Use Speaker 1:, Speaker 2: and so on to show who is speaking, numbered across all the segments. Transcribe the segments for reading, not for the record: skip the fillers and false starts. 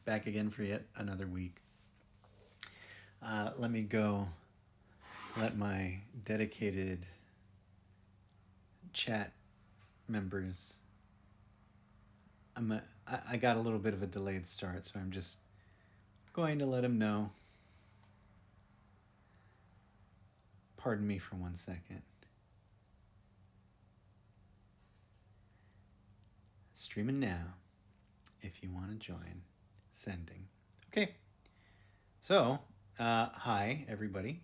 Speaker 1: Back again for yet another week. Let me go let my dedicated chat members. I got a little bit of a delayed start, so I'm just going to let them know. Pardon me for 1 second. Streaming now if you want to join. Sending. Okay. So, hi, everybody.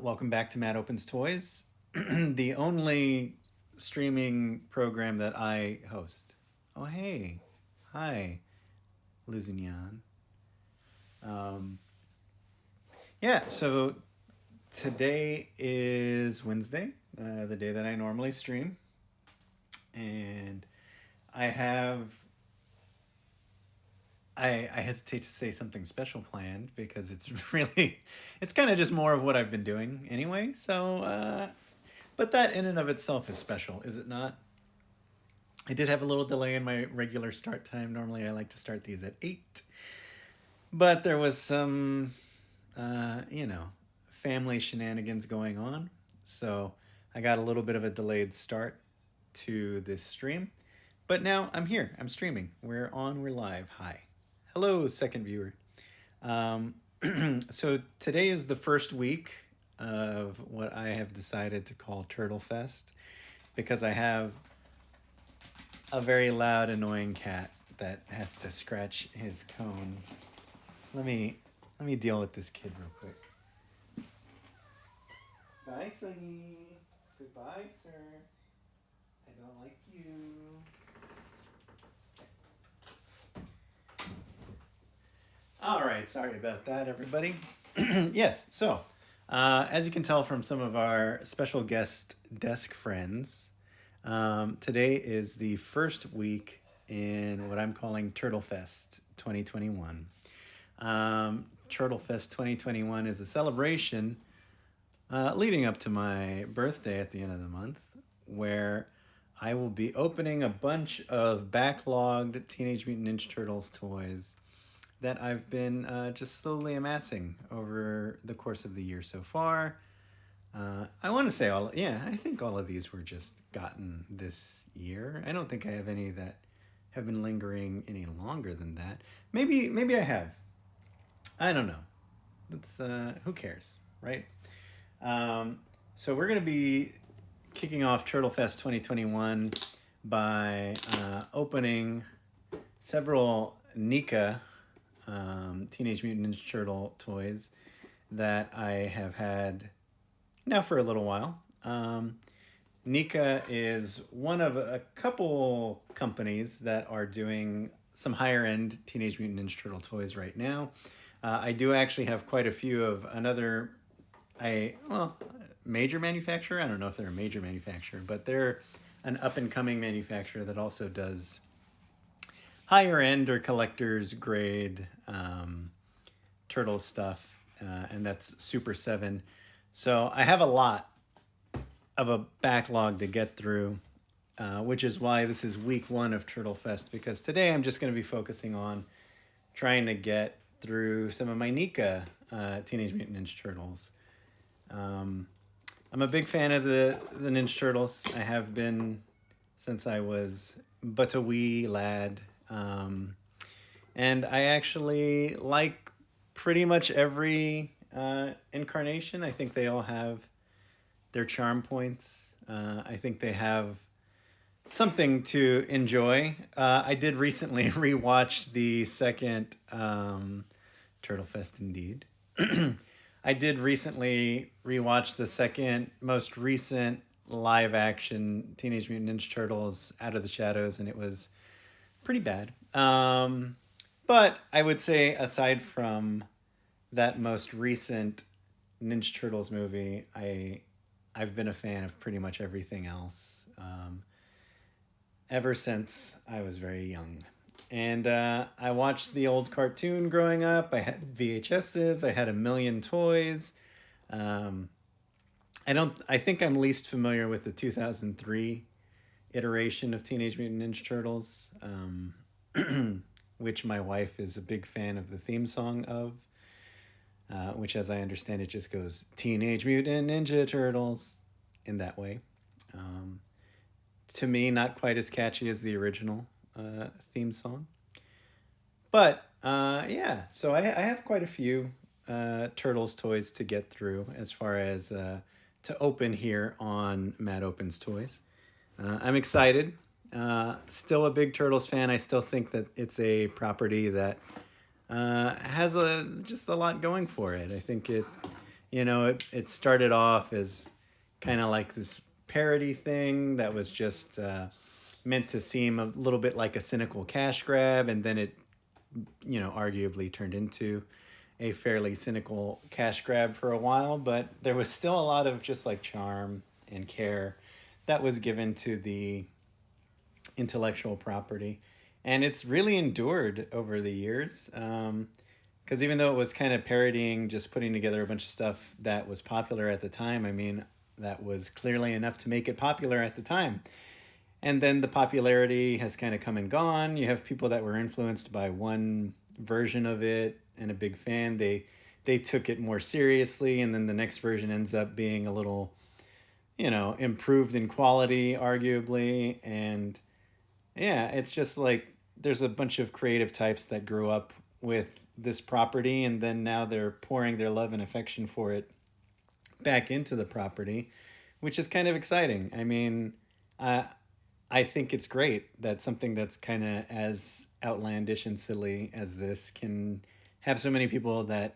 Speaker 1: Welcome back to Matt Opens Toys, the only streaming program that I host. Oh, hey. Hi, Lizignan. Yeah, so today is Wednesday, the day that I normally stream. And I hesitate to say something special planned because it's kind of just more of what I've been doing anyway. So, but that in and of itself is special, is it not? I did have a little delay in my regular start time. Normally I like to start these at 8. But there was some, family shenanigans going on. So I got a little bit of a delayed start to this stream. But now I'm here. I'm streaming. We're on. We're live. Hi. Hello, second viewer. So today is the first week of what I have decided to call Turtlefest because I have a very loud, annoying cat that has to scratch his cone. Let me deal with this kid real quick. Bye, Sonny. Goodbye, sir. I don't like you. All right, sorry about that, everybody. Yes, so as you can tell from some of our special guest desk friends, today is the first week in what I'm calling Turtlefest 2021. Turtlefest 2021 is a celebration leading up to my birthday at the end of the month, where I will be opening a bunch of backlogged Teenage Mutant Ninja Turtles toys that I've been just slowly amassing over the course of the year so far. I want to say I think all of these were just gotten this year. I don't think I have any that have been lingering any longer than that. Maybe I have. I don't know. That's who cares, right? So we're going to be kicking off Turtlefest 2021 by opening several NECA Teenage Mutant Ninja Turtle toys that I have had now for a little while. NECA is one of a couple companies that are doing some higher end Teenage Mutant Ninja Turtle toys right now. I do actually have quite a few of another major manufacturer. I don't know if they're a major manufacturer, but they're an up and coming manufacturer that also does higher end or collector's grade turtle stuff, and that's Super 7. So I have a lot of a backlog to get through, which is why this is week 1 of Turtlefest, because today I'm just going to be focusing on trying to get through some of my NECA Teenage Mutant Ninja Turtles. I'm a big fan of the Ninja Turtles. I have been since I was but a wee lad. And I actually like pretty much every incarnation. I think they all have their charm points. I think they have something to enjoy. I did recently rewatch the second Turtlefest, indeed. I did recently rewatch the second most recent live action Teenage Mutant Ninja Turtles Out of the Shadows, and it was pretty bad. But I would say, aside from that most recent Ninja Turtles movie, I've been a fan of pretty much everything else ever since I was very young. And I watched the old cartoon growing up. I had VHSs. I had a million toys. I think I'm least familiar with the 2003 iteration of Teenage Mutant Ninja Turtles. which my wife is a big fan of the theme song of, which, as I understand it, just goes Teenage Mutant Ninja Turtles in that way. Um, to me, not quite as catchy as the original theme song. But yeah, so I have quite a few Turtles toys to get through as far as to open here on Matt Opens Toys. I'm excited. Still a big Turtles fan. I still think that it's a property that has just a lot going for it. I think it started off as kind of like this parody thing that was just meant to seem a little bit like a cynical cash grab, and then it arguably turned into a fairly cynical cash grab for a while, but there was still a lot of just like charm and care that was given to the intellectual property. And it's really endured over the years. Because even though it was kind of parodying, just putting together a bunch of stuff that was popular at the time, I mean, that was clearly enough to make it popular at the time. And then the popularity has kind of come and gone. You have people that were influenced by one version of it and a big fan. They took it more seriously, and then the next version ends up being a little, improved in quality, arguably. And yeah, it's just like there's a bunch of creative types that grew up with this property, and then now they're pouring their love and affection for it back into the property, which is kind of exciting. I mean, I think it's great that something that's kind of as outlandish and silly as this can have so many people that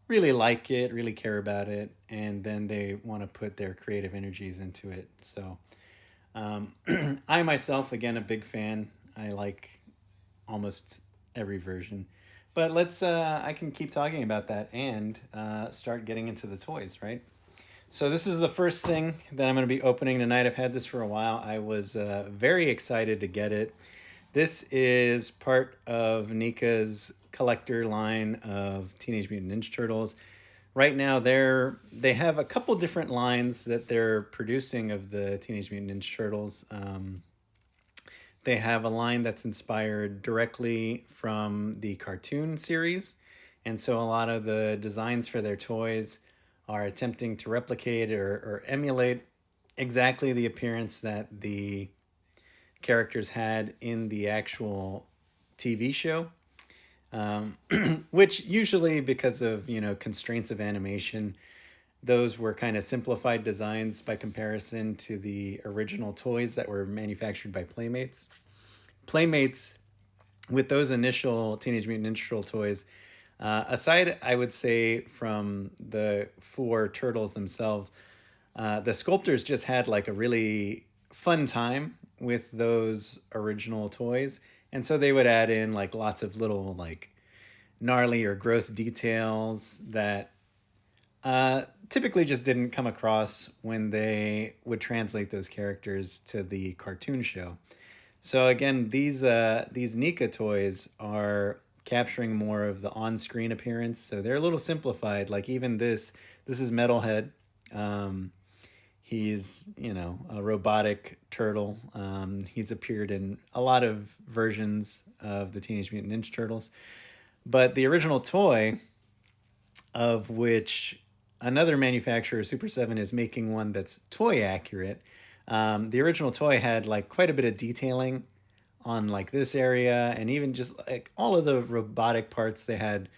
Speaker 1: really like it, really care about it, and then they want to put their creative energies into it. So I myself, again, a big fan. I like almost every version. But I can keep talking about that and start getting into the toys, right? So this is the first thing that I'm going to be opening tonight. I've had this for a while. I was very excited to get it. This is part of NECA's collector line of Teenage Mutant Ninja Turtles. Right now, they have a couple different lines that they're producing of the Teenage Mutant Ninja Turtles. They have a line that's inspired directly from the cartoon series. And so a lot of the designs for their toys are attempting to replicate or emulate exactly the appearance that the characters had in the actual TV show. Which usually, because of constraints of animation, those were kind of simplified designs by comparison to the original toys that were manufactured by Playmates. Playmates, with those initial Teenage Mutant Ninja Turtle toys, aside, I would say, from the four turtles themselves, the sculptors just had like a really fun time with those original toys. And so they would add in like lots of little like gnarly or gross details that typically just didn't come across when they would translate those characters to the cartoon show. So again, these NECA toys are capturing more of the on-screen appearance. So they're a little simplified. Like even this is Metalhead. He's, a robotic turtle. He's appeared in a lot of versions of the Teenage Mutant Ninja Turtles. But the original toy, of which another manufacturer, Super 7, is making one that's toy accurate. The original toy had like quite a bit of detailing on like this area, and even just like all of the robotic parts. They had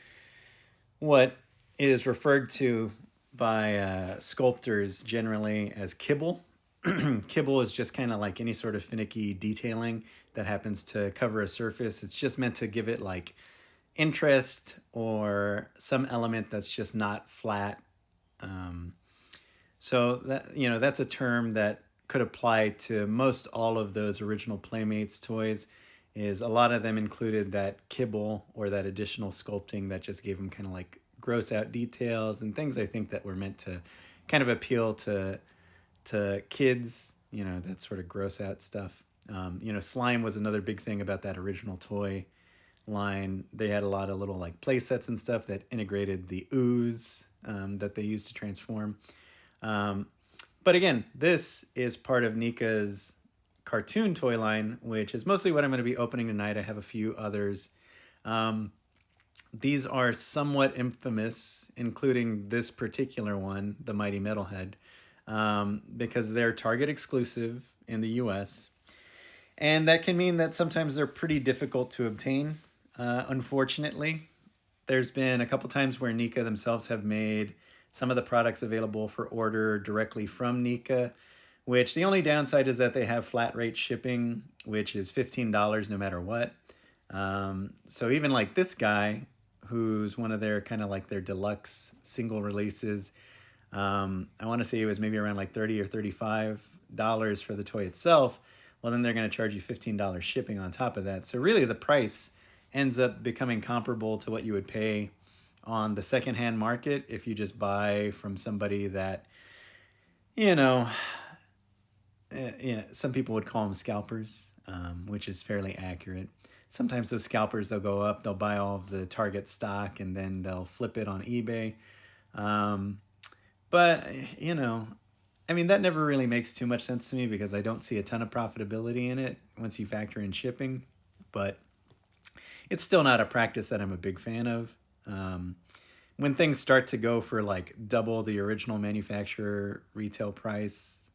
Speaker 1: what is referred to by sculptors generally as kibble. Kibble is just kind of like any sort of finicky detailing that happens to cover a surface. It's just meant to give it like interest or some element that's just not flat. So that's a term that could apply to most all of those original Playmates toys. Is a lot of them included that kibble or that additional sculpting that just gave them kind of like gross out details and things I think that were meant to kind of appeal to kids, that sort of gross out stuff. Slime was another big thing about that original toy line. They had a lot of little like play sets and stuff that integrated the ooze that they used to transform. But again, this is part of NECA's cartoon toy line, which is mostly what I'm going to be opening tonight. I have a few others. These are somewhat infamous, including this particular one, the Mighty Metalhead, because they're Target exclusive in the US. And that can mean that sometimes they're pretty difficult to obtain, unfortunately. There's been a couple times where NECA themselves have made some of the products available for order directly from NECA, which the only downside is that they have flat rate shipping, which is $15 no matter what. So even like this guy, who's one of their kind of like their deluxe single releases, I want to say it was maybe around like $30 or $35 for the toy itself. Well, then they're going to charge you $15 shipping on top of that. So really the price ends up becoming comparable to what you would pay on the secondhand market if you just buy from somebody that, you know, some people would call them scalpers, which is fairly accurate. Sometimes those scalpers, they'll go up, they'll buy all of the Target stock, and then they'll flip it on eBay. But, you know, I mean, that never really makes too much sense to me because I don't see a ton of profitability in it once you factor in shipping. But it's still not a practice that I'm a big fan of. When things start to go for like double the original manufacturer retail price,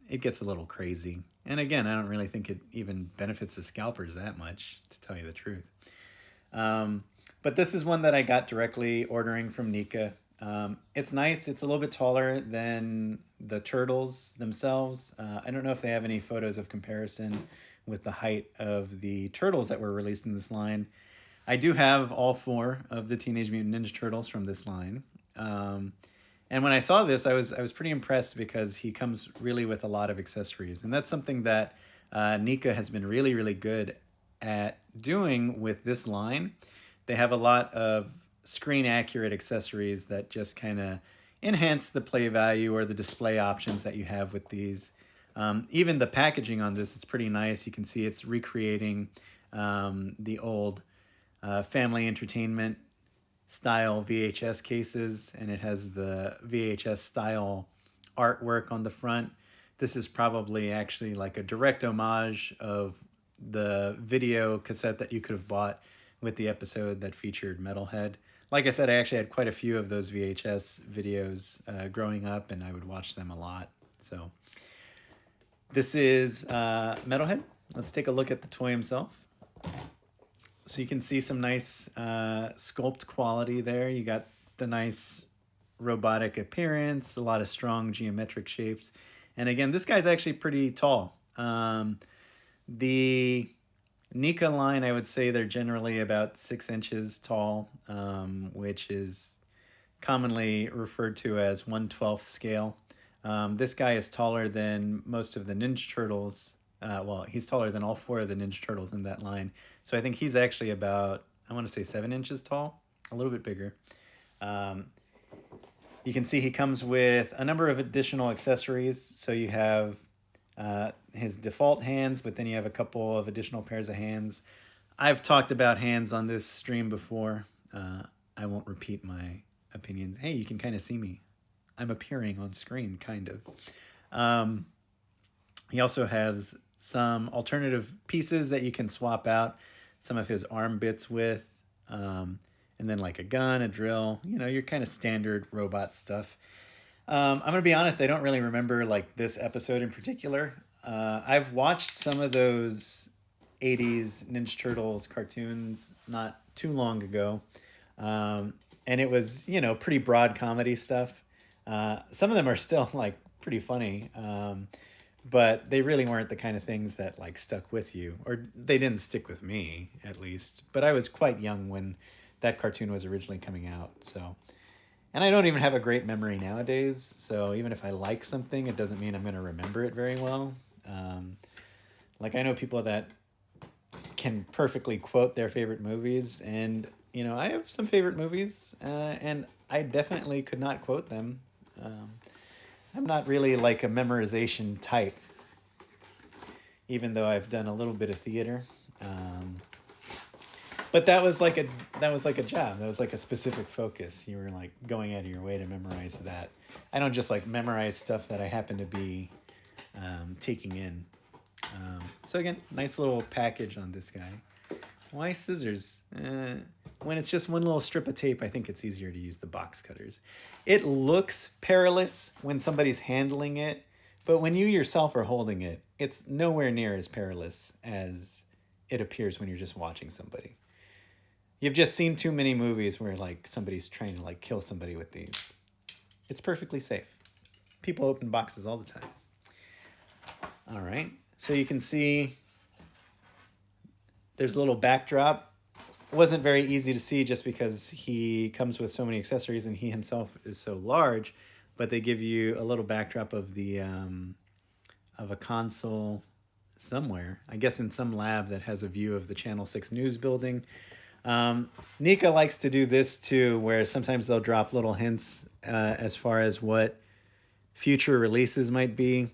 Speaker 1: it gets a little crazy. And again, I don't really think it even benefits the scalpers that much, to tell you the truth. But this is one that I got directly ordering from NECA. It's nice. It's a little bit taller than the turtles themselves. I don't know if they have any photos of comparison with the height of the turtles that were released in this line. I do have all 4 of the Teenage Mutant Ninja Turtles from this line. And when I saw this, I was pretty impressed because he comes really with a lot of accessories. And that's something that NECA has been really, really good at doing with this line. They have a lot of screen accurate accessories that just kind of enhance the play value or the display options that you have with these. Even the packaging on this, it's pretty nice. You can see it's recreating the old family entertainment style VHS cases, and it has the VHS style artwork on the front. This is probably actually like a direct homage of the video cassette that you could have bought with the episode that featured Metalhead. Like I said, I actually had quite a few of those VHS videos growing up, and I would watch them a lot. So this is Metalhead. Let's take a look at the toy himself. So you can see some nice sculpt quality there. You got the nice robotic appearance, a lot of strong geometric shapes. And again, this guy's actually pretty tall. The NECA line, I would say they're generally about 6 inches tall, which is commonly referred to as 1/12 scale. This guy is taller than most of the Ninja Turtles. Well, he's taller than all 4 of the Ninja Turtles in that line. So I think he's actually about, I want to say 7 inches tall, a little bit bigger. You can see he comes with a number of additional accessories. So you have his default hands, but then you have a couple of additional pairs of hands. I've talked about hands on this stream before. I won't repeat my opinions. Hey, you can kind of see me. I'm appearing on screen, kind of. He also has some alternative pieces that you can swap out some of his arm bits with, and then like a gun, a drill, you know, your kind of standard robot stuff. I'm going to be honest, I don't really remember like this episode in particular. I've watched some of those 80s Ninja Turtles cartoons not too long ago, and it was, you know, pretty broad comedy stuff. Some of them are still like pretty funny, but they really weren't the kind of things that like stuck with you, or they didn't stick with me at least. But I was quite young when that cartoon was originally coming out, so. And I don't even have a great memory nowadays, so even if I like something, it doesn't mean I'm going to remember it very well. Like I know people that can perfectly quote their favorite movies, and you know, I have some favorite movies, and I definitely could not quote them. I'm not really like a memorization type, even though I've done a little bit of theater. But that was like a job. That was like a specific focus. You were like going out of your way to memorize that. I don't just like memorize stuff that I happen to be taking in. So again, nice little package on this guy. Why scissors? When it's just one little strip of tape, I think it's easier to use the box cutters. It looks perilous when somebody's handling it, but when you yourself are holding it, it's nowhere near as perilous as it appears when you're just watching somebody. You've just seen too many movies where like somebody's trying to like kill somebody with these. It's perfectly safe. People open boxes all the time. All right, so you can see there's a little backdrop. It wasn't very easy to see just because he comes with so many accessories and he himself is so large, but they give you a little backdrop of the of a console somewhere, I guess in some lab that has a view of the Channel 6 news building. NECA likes to do this too, where sometimes they'll drop little hints as far as what future releases might be.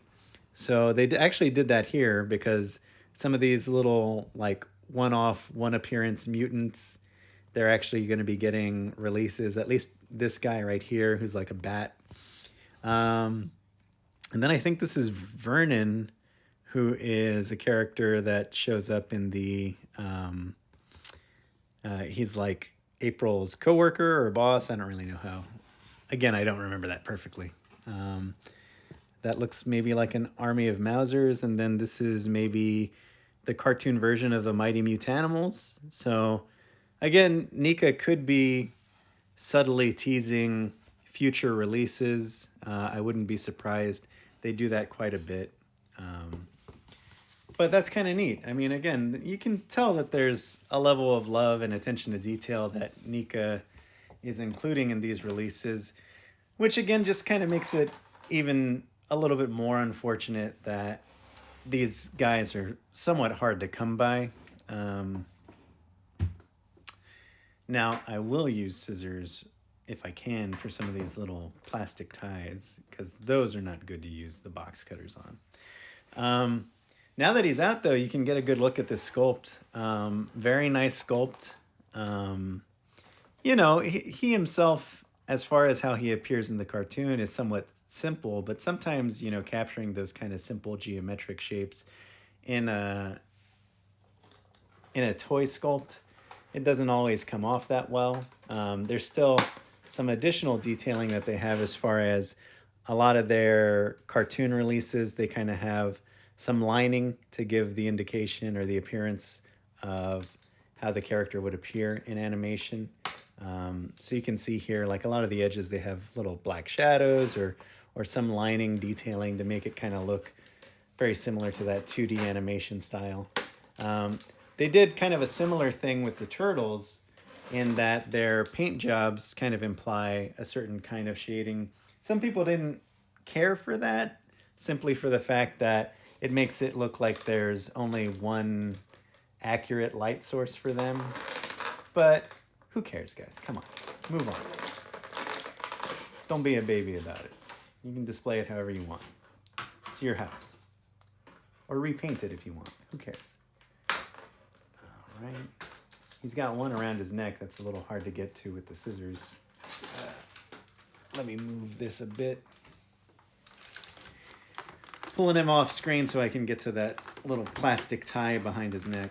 Speaker 1: So they actually did that here because some of these little like one-off, one-appearance mutants, they're actually going to be getting releases. At least this guy right here, who's like a bat. And then I think this is Vernon, who is a character that shows up in the... he's like April's coworker or boss. I don't really know how. Again, I don't remember that perfectly. That looks maybe like an army of Mausers. And then this is maybe the cartoon version of the Mighty Mutanimals. So again, NECA could be subtly teasing future releases. I wouldn't be surprised. They do that quite a bit. But that's kind of neat. I mean, again, you can tell that there's a level of love and attention to detail that NECA is including in these releases, which again just kind of makes it even a little bit more unfortunate that these guys are somewhat hard to come by. Now, I will use scissors if I can for some of these little plastic ties, because those are not good to use the box cutters on. Now that he's out, though, you can get a good look at this sculpt. Very nice sculpt. You know, he himself, as far as how he appears in the cartoon, is somewhat simple, but sometimes, you know, capturing those kind of simple geometric shapes in a toy sculpt, it doesn't always come off that well. There's still some additional detailing that they have as far as a lot of their cartoon releases. They kind of have some lining to give the indication or the appearance of how the character would appear in animation. So you can see here, like a lot of the edges, they have little black shadows or some lining detailing to make it kind of look very similar to that 2D animation style. They did kind of a similar thing with the Turtles in that their paint jobs kind of imply a certain kind of shading. Some people didn't care for that, simply for the fact that it makes it look like there's only one accurate light source for them. But who cares, guys? Come on, move on. Don't be a baby about it. You can display it however you want. It's your house. Or repaint it if you want. Who cares? All right. He's got one around his neck that's a little hard to get to with the scissors. Let me move this a bit. Pulling him off screen so I can get to that little plastic tie behind his neck.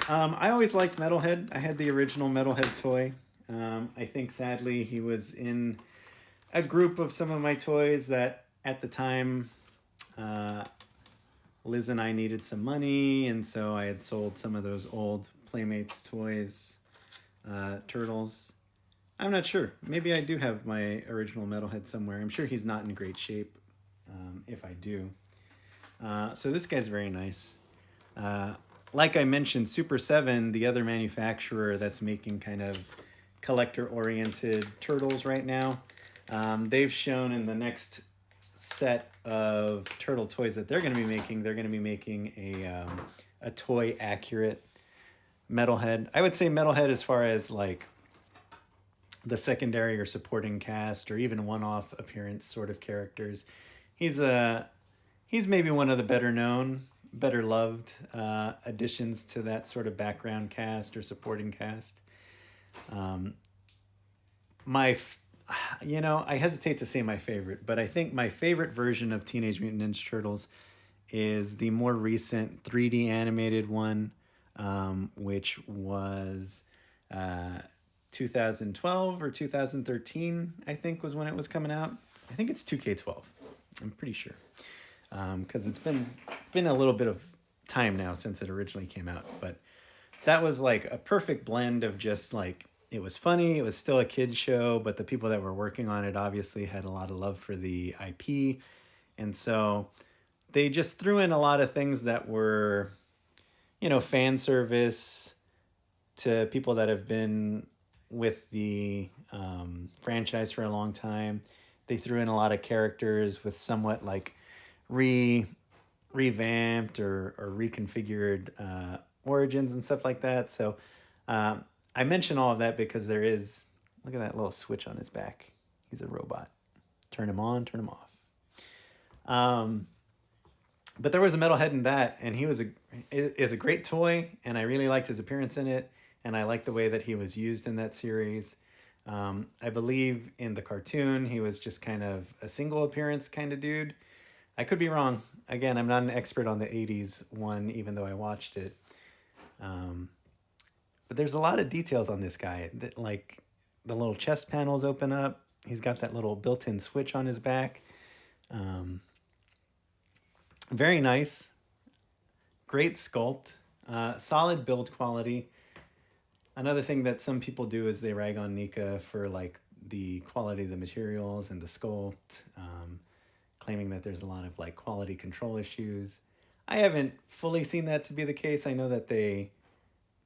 Speaker 1: I always liked Metalhead. I had the original Metalhead toy. I think sadly he was in a group of some of my toys that at the time Liz and I needed some money, and so I had sold some of those old Playmates toys, Turtles. I'm not sure. Maybe I do have my original Metalhead somewhere. I'm sure he's not in great shape if I do. So this guy's very nice. Like I mentioned, Super 7, the other manufacturer that's making kind of collector-oriented Turtles right now, they've shown in the next set of Turtle toys that they're going to be making a toy-accurate Metalhead. I would say Metalhead as far as like the secondary or supporting cast or even one-off appearance sort of characters. He's maybe one of the better known, better loved additions to that sort of background cast or supporting cast. My you know, I hesitate to say my favorite, but I think my favorite version of Teenage Mutant Ninja Turtles is the more recent 3D animated one, which was uh, 2012 or 2013, I think was when it was coming out. I think it's 2K12. I'm pretty sure. Because it's been a little bit of time now since it originally came out. But that was like a perfect blend of just like, it was funny, it was still a kid's show, but the people that were working on it obviously had a lot of love for the IP. And so they just threw in a lot of things that were, you know, fan service to people that have been with the franchise for a long time. They threw in a lot of characters with somewhat like revamped or reconfigured origins and stuff like that. So I mention all of that because there is, look at that little switch on his back. He's a robot. Turn him on, turn him off. But there was a metalhead in that, and he is a great toy, and I really liked his appearance in it, and I liked the way that he was used in that series. I believe in the cartoon, he was just kind of a single appearance kind of dude. I could be wrong. Again, I'm not an expert on the 80s one, even though I watched it. But there's a lot of details on this guy. That, like, the little chest panels open up. He's got that little built-in switch on his back. Very nice. Great sculpt. Solid build quality. Another thing that some people do is they rag on NECA for, like, the quality of the materials and the sculpt, claiming that there's a lot of like quality control issues. I haven't fully seen that to be the case. I know that they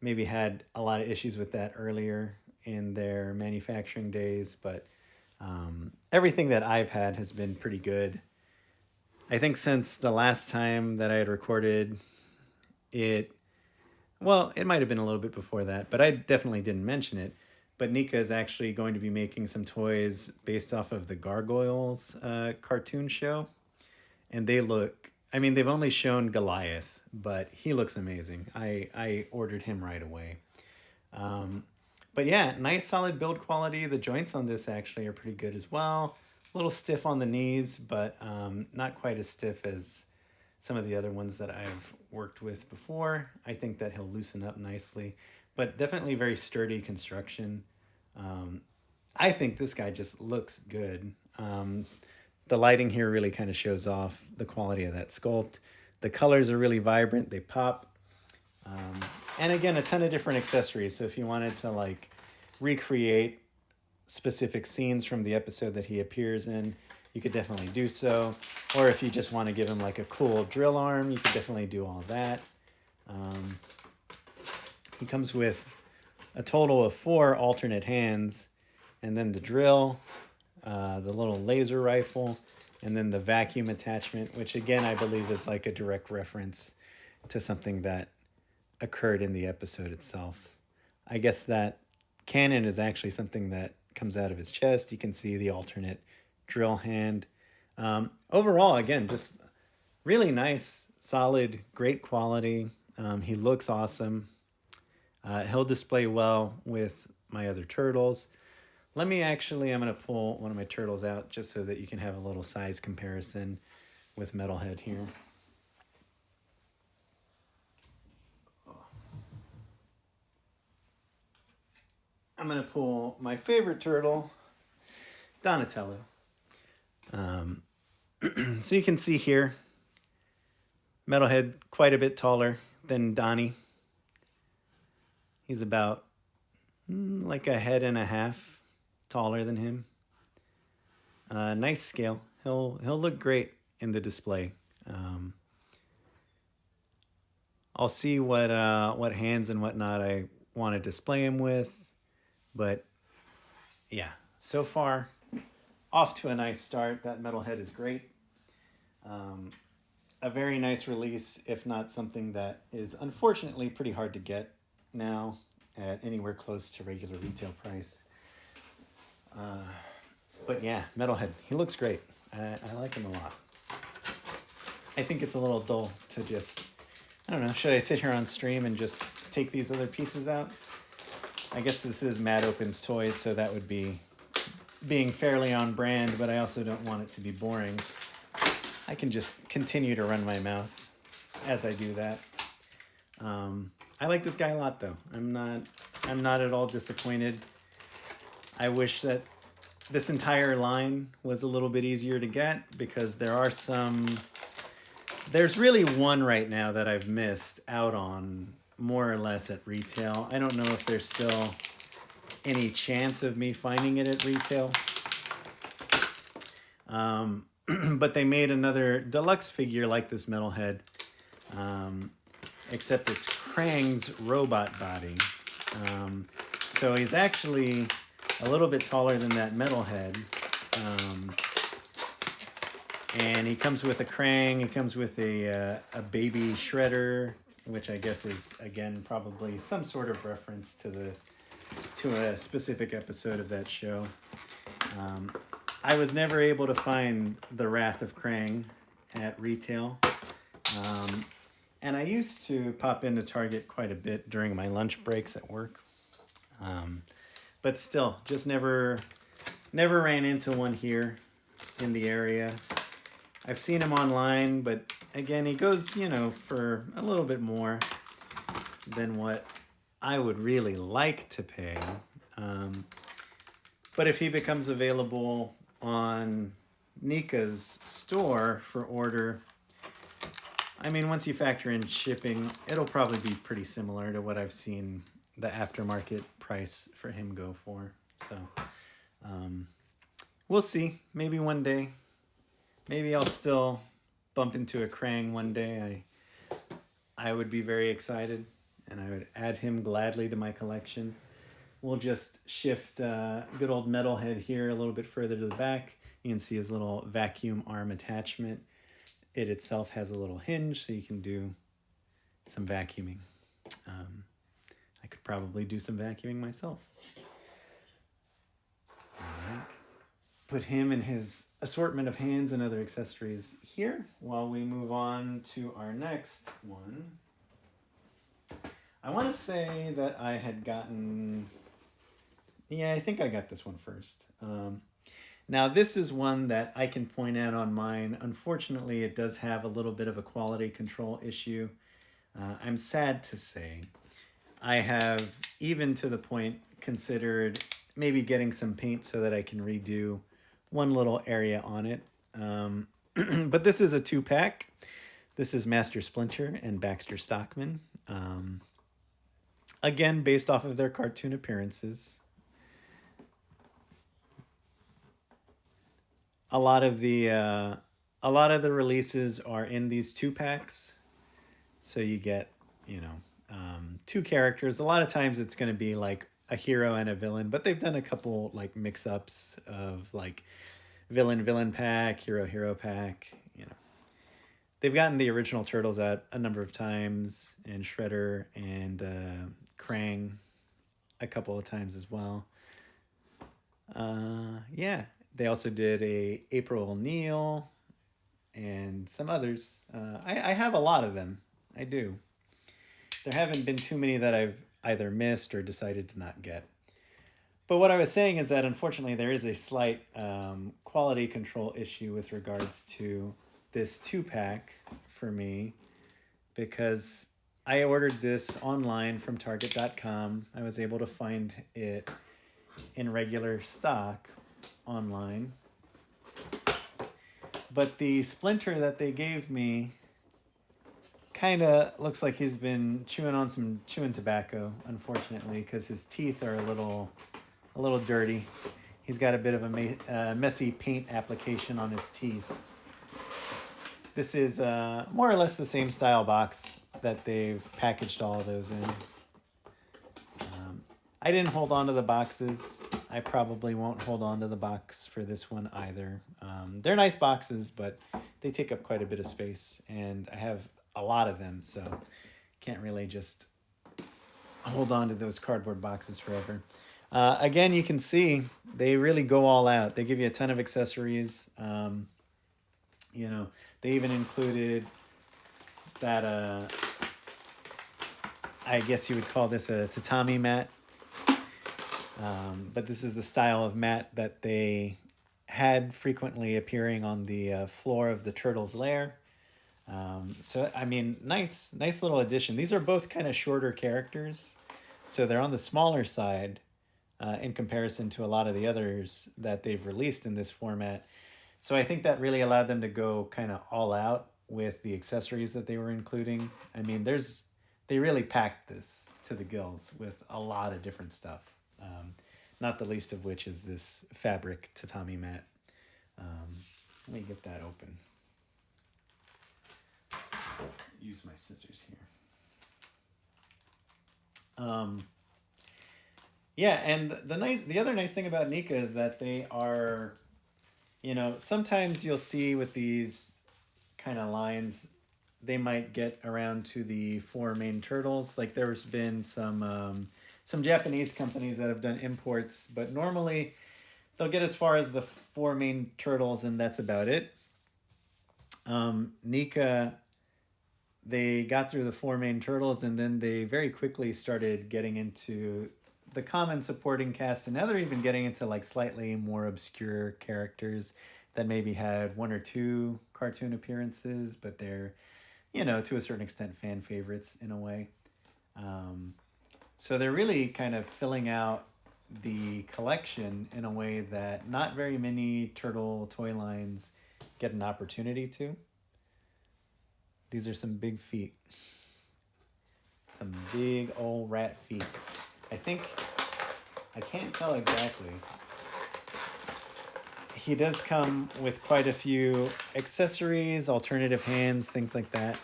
Speaker 1: maybe had a lot of issues with that earlier in their manufacturing days, but everything that I've had has been pretty good. I think since the last time that I had recorded it, well, it might have been a little bit before that, but I definitely didn't mention it. But NECA is actually going to be making some toys based off of the Gargoyles cartoon show. And they look, I mean, they've only shown Goliath, but he looks amazing. I ordered him right away. But yeah, nice solid build quality. The joints on this actually are pretty good as well. A little stiff on the knees, but not quite as stiff as some of the other ones that I've worked with before. I think that he'll loosen up nicely, but definitely very sturdy construction. I think this guy just looks good. The lighting here really kind of shows off the quality of that sculpt. The colors are really vibrant, they pop. And again, a ton of different accessories. So if you wanted to like recreate specific scenes from the episode that he appears in, you could definitely do so. Or if you just want to give him like a cool drill arm, you could definitely do all that. He comes with a total of 4 alternate hands, and then the drill, the little laser rifle, and then the vacuum attachment, which again, I believe is like a direct reference to something that occurred in the episode itself. I guess that cannon is actually something that comes out of his chest. You can see the alternate drill hand. Overall, again, just really nice, solid, great quality. He looks awesome. He'll display well with my other turtles. I'm going to pull one of my turtles out just so that you can have a little size comparison with Metalhead here. I'm going to pull my favorite turtle, Donatello. So you can see here, Metalhead quite a bit taller than Donnie. He's about like a head and a half taller than him. Nice scale. He'll look great in the display. I'll see what hands and whatnot I want to display him with. But yeah, so far, off to a nice start. That Metalhead is great. A very nice release, if not something that is unfortunately pretty hard to get now at anywhere close to regular retail price. But yeah, Metalhead, he looks great. I like him a lot. I think it's a little dull to just, I don't know, should I sit here on stream and just take these other pieces out? I guess this is Matt Opens Toys, so that would be being fairly on brand, but I also don't want it to be boring. I can just continue to run my mouth as I do that. I like this guy a lot, though. I'm not at all disappointed. I wish that this entire line was a little bit easier to get, because there's really one right now that I've missed out on more or less at retail. I don't know if there's still any chance of me finding it at retail. But they made another deluxe figure like this Metalhead, except it's Krang's robot body. So he's actually a little bit taller than that Metalhead. And he comes with a Krang, he comes with a baby Shredder, which I guess is, again, probably some sort of reference to a specific episode of that show. I was never able to find the Wrath of Krang at retail. And I used to pop into Target quite a bit during my lunch breaks at work. But still, just never ran into one here in the area. I've seen him online, but again, he goes, for a little bit more than what I would really like to pay. But if he becomes available on NECA's store for order, I mean, once you factor in shipping, it'll probably be pretty similar to what I've seen the aftermarket price for him go for. So we'll see. Maybe one day. Maybe I'll still bump into a Krang one day. I would be very excited, and I would add him gladly to my collection. We'll just shift good old Metalhead here a little bit further to the back. You can see his little vacuum arm attachment. It itself has a little hinge, so you can do some vacuuming. I could probably do some vacuuming myself. All right. Put him and his assortment of hands and other accessories here while we move on to our next one. I want to say that I had gotten... Yeah, I think I got this one first. Now, this is one that I can point out on mine. Unfortunately, it does have a little bit of a quality control issue. I'm sad to say. I have, even to the point, considered maybe getting some paint so that I can redo one little area on it. But this is a 2-pack. This is Master Splinter and Baxter Stockman. Again, based off of their cartoon appearances. A lot of the releases are in these 2-packs, so you get 2 characters. A lot of times it's going to be like a hero and a villain, but they've done a couple like mix-ups of like villain pack, hero pack. They've gotten the original Turtles out a number of times, and Shredder and Krang a couple of times as well. Yeah. They also did a April O'Neil and some others. I have a lot of them. I do. There haven't been too many that I've either missed or decided to not get. But what I was saying is that unfortunately there is a slight quality control issue with regards to this 2-pack for me, because I ordered this online from Target.com. I was able to find it in regular stock online, but the Splinter that they gave me kind of looks like he's been chewing tobacco, unfortunately, because his teeth are a little dirty. He's got a bit of a messy paint application on his teeth. This is more or less the same style box that they've packaged all of those in. I didn't hold on to the boxes. I probably won't hold on to the box for this one either. They're nice boxes, but they take up quite a bit of space, and I have a lot of them, so can't really just hold on to those cardboard boxes forever. Again, you can see they really go all out. They give you a ton of accessories. They even included that, I guess you would call this a tatami mat. But this is the style of mat that they had frequently appearing on the floor of the turtle's lair. So I mean, nice little addition. These are both kind of shorter characters, so they're on the smaller side in comparison to a lot of the others that they've released in this format. So I think that really allowed them to go kind of all out with the accessories that they were including. I mean, they really packed this to the gills with a lot of different stuff. Not the least of which is this fabric tatami mat. Let me get that open. Use my scissors here. Yeah, and the other nice thing about NECA is that they are, sometimes you'll see with these kind of lines, they might get around to the 4 main turtles. Like there's been some Japanese companies that have done imports, but normally they'll get as far as the 4 main turtles and that's about it. NECA, they got through the 4 main turtles and then they very quickly started getting into the common supporting cast, and now they're even getting into like slightly more obscure characters that maybe had 1 or 2 cartoon appearances, but they're, to a certain extent fan favorites in a way. So they're really kind of filling out the collection in a way that not very many turtle toy lines get an opportunity to. These are some big feet. Some big old rat feet. I can't tell exactly. He does come with quite a few accessories, alternative hands, things like that.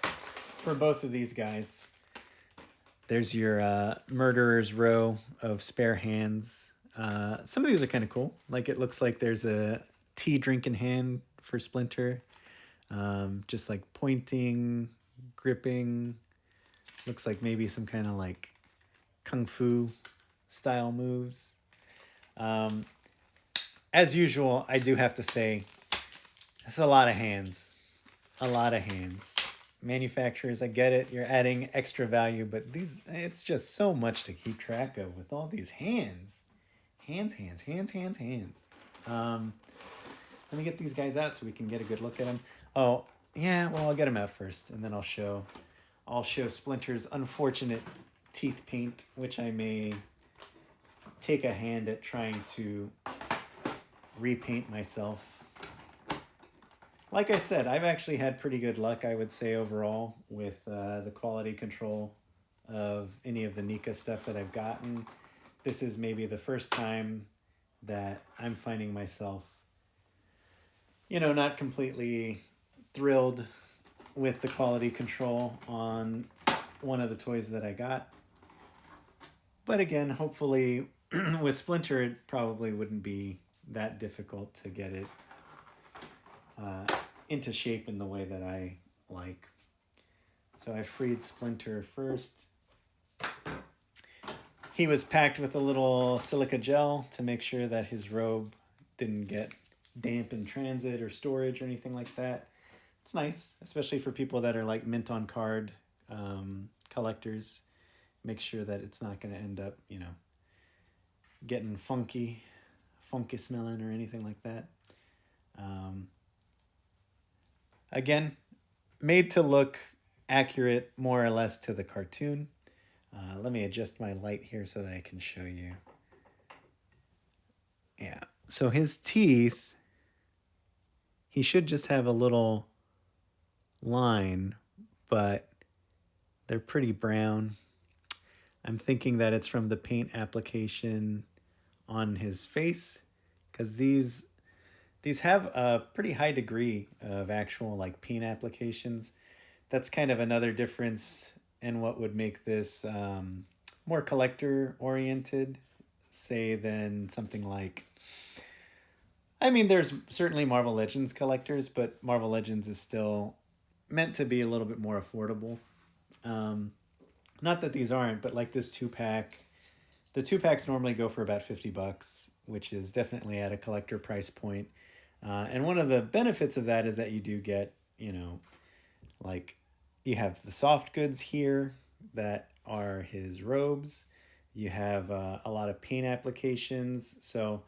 Speaker 1: For both of these guys. There's your murderer's row of spare hands. Some of these are kind of cool. Like it looks like there's a tea drinking hand for Splinter. Just like pointing, gripping. Looks like maybe some kind of like kung fu style moves. As usual, I do have to say, it's a lot of hands. A lot of hands. Manufacturers, I get it. You're adding extra value, but it's just so much to keep track of with all these hands. Hands. Let me get these guys out so we can get a good look at them. Oh, yeah, well, I'll get them out first, and then I'll show Splinter's unfortunate teeth paint, which I may take a hand at trying to repaint myself. Like I said, I've actually had pretty good luck, I would say, overall, with the quality control of any of the NECA stuff that I've gotten. This is maybe the first time that I'm finding myself, not completely thrilled with the quality control on one of the toys that I got. But again, hopefully with Splinter, it probably wouldn't be that difficult to get it into shape in the way that I like. So I freed Splinter first. He was packed with a little silica gel to make sure that his robe didn't get damp in transit or storage or anything like that. It's nice, especially for people that are like mint on card collectors. Make sure that it's not going to end up, getting funky smelling or anything like that. Again, made to look accurate more or less to the cartoon. Let me adjust my light here so that I can show you. Yeah, so his teeth, he should just have a little line, but they're pretty brown. I'm thinking that it's from the paint application on his face, because these have a pretty high degree of actual like paint applications. That's kind of another difference in what would make this more collector oriented, say, than something like, I mean, there's certainly Marvel Legends collectors, but Marvel Legends is still meant to be a little bit more affordable. Not that these aren't, but like this 2-pack, the 2-packs normally go for about $50, which is definitely at a collector price point. And one of the benefits of that is that you do get, like you have the soft goods here that are his robes. You have a lot of paint applications. So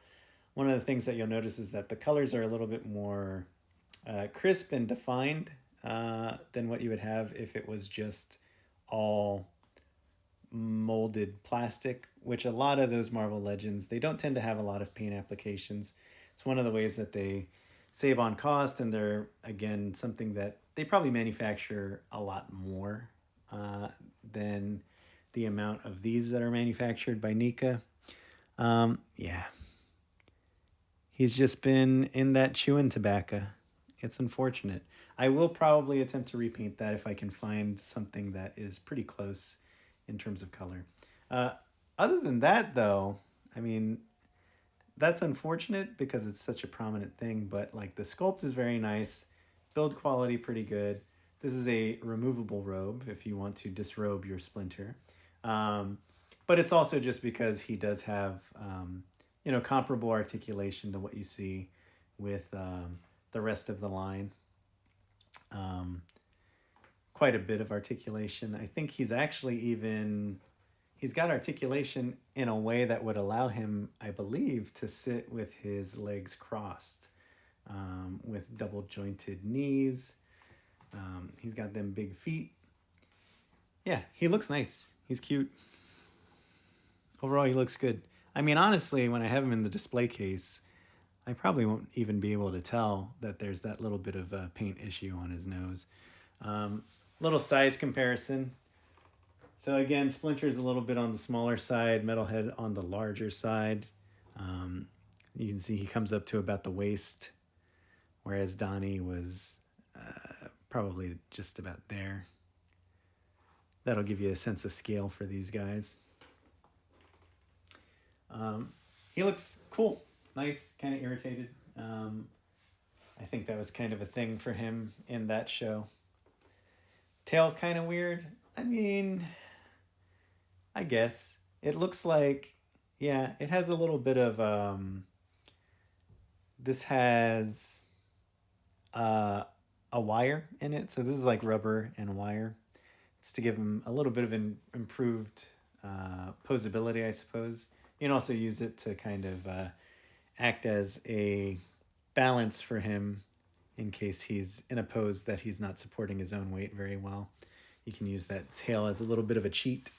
Speaker 1: one of the things that you'll notice is that the colors are a little bit more crisp and defined than what you would have if it was just all molded plastic, which a lot of those Marvel Legends, they don't tend to have a lot of paint applications. It's one of the ways that they save on cost, and they're, again, something that they probably manufacture a lot more than the amount of these that are manufactured by NECA. Yeah. He's just been in that chewing tobacco. It's unfortunate. I will probably attempt to repaint that if I can find something that is pretty close in terms of color. Other than that, though, I mean, that's unfortunate because it's such a prominent thing, but like the sculpt is very nice, build quality pretty good. This is a removable robe if you want to disrobe your Splinter. But it's also just because he does have, comparable articulation to what you see with the rest of the line. Quite a bit of articulation. I think he's actually he's got articulation in a way that would allow him, I believe, to sit with his legs crossed, with double jointed knees. He's got them big feet. Yeah, he looks nice. He's cute. Overall, he looks good. I mean, honestly, when I have him in the display case, I probably won't even be able to tell that there's that little bit of a paint issue on his nose. Little size comparison. So again, Splinter's a little bit on the smaller side, Metalhead on the larger side. You can see he comes up to about the waist, whereas Donnie was probably just about there. That'll give you a sense of scale for these guys. He looks cool, nice, kind of irritated. I think that was kind of a thing for him in that show. Tail kind of weird. I mean, I guess. It looks like, yeah, it has a little bit of, this has a wire in it. So this is like rubber and wire. It's to give him a little bit of an improved posability, I suppose. You can also use it to kind of act as a balance for him in case he's in a pose that he's not supporting his own weight very well. You can use that tail as a little bit of a cheat.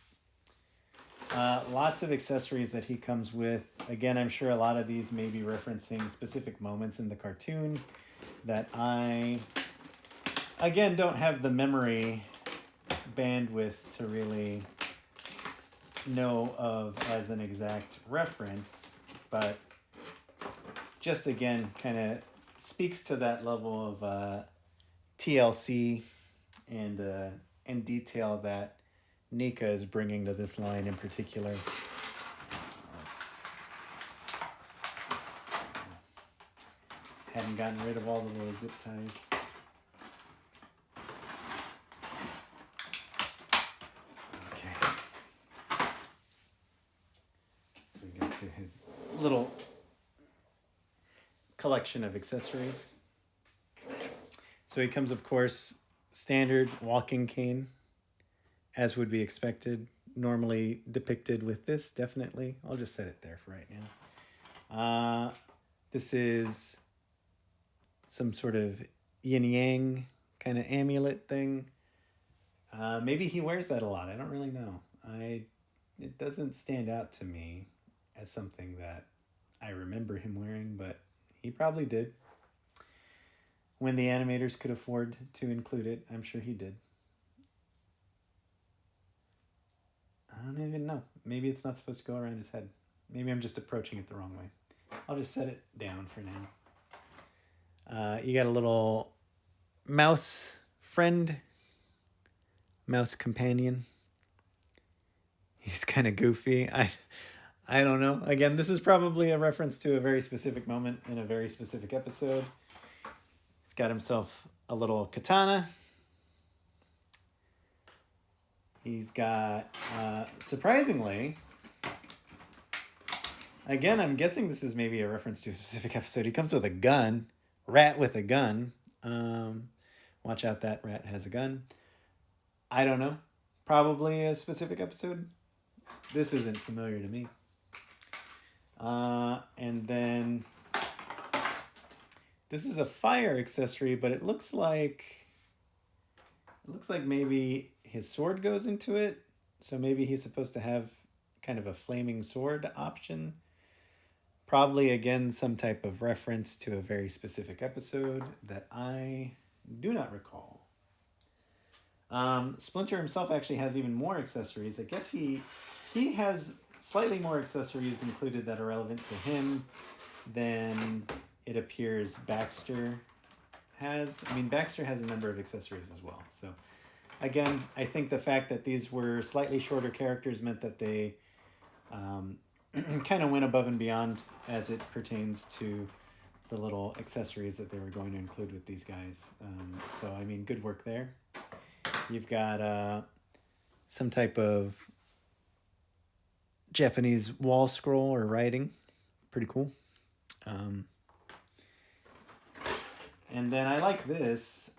Speaker 1: Lots of accessories that he comes with. Again, I'm sure a lot of these may be referencing specific moments in the cartoon that I, again, don't have the memory bandwidth to really know of as an exact reference, but just again kind of speaks to that level of TLC and detail that NECA is bringing to this line in particular. Hadn't gotten rid of all the little zip ties. To his little collection of accessories. So he comes, of course, standard walking cane, as would be expected, normally depicted with this, definitely. I'll just set it there for right now. This is some sort of yin-yang kind of amulet thing. Maybe he wears that a lot. I don't really know. It doesn't stand out to me as something that I remember him wearing, but he probably did. When the animators could afford to include it, I'm sure he did. I don't even know. Maybe it's not supposed to go around his head. Maybe I'm just approaching it the wrong way. I'll just set it down for now. You got a little mouse friend, mouse companion. He's kind of goofy. I don't know. Again, this is probably a reference to a very specific moment in a very specific episode. He's got himself a little katana. He's got, surprisingly, again, I'm guessing this is maybe a reference to a specific episode. He comes with a gun, Rat with a gun. Watch out, that rat has a gun. I don't know. Probably a specific episode. this isn't familiar to me. And then this is a fire accessory, but it looks like maybe his sword goes into it. So maybe he's supposed to have kind of a flaming sword option. Probably, again, some type of reference to a very specific episode that I do not recall. Splinter himself actually has even more accessories. I guess he has slightly more accessories included that are relevant to him than it appears Baxter has. I mean, Baxter has a number of accessories as well. So, again, I think the fact that these were slightly shorter characters meant that they kind of went above and beyond as it pertains to the little accessories that they were going to include with these guys. So, I mean, good work there. You've got some type of Japanese wall scroll or writing. Pretty cool. And then I like this.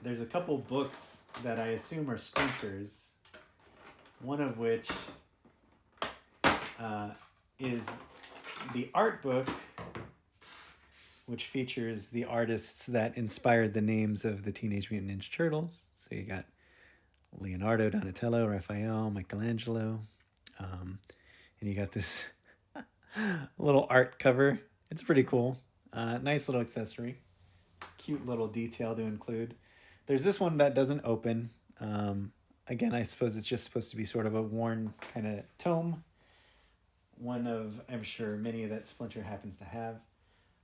Speaker 1: There's a couple books that I assume are Splinter's. One of which is the art book, which features the artists that inspired the names of the Teenage Mutant Ninja Turtles. So you got Leonardo, Donatello, Raphael, Michelangelo. And you got this little art cover. It's pretty cool. Nice little accessory. Cute little detail to include. There's this one that doesn't open. Again, I suppose it's just supposed to be sort of a worn kind of tome. One of, I'm sure, many that Splinter happens to have.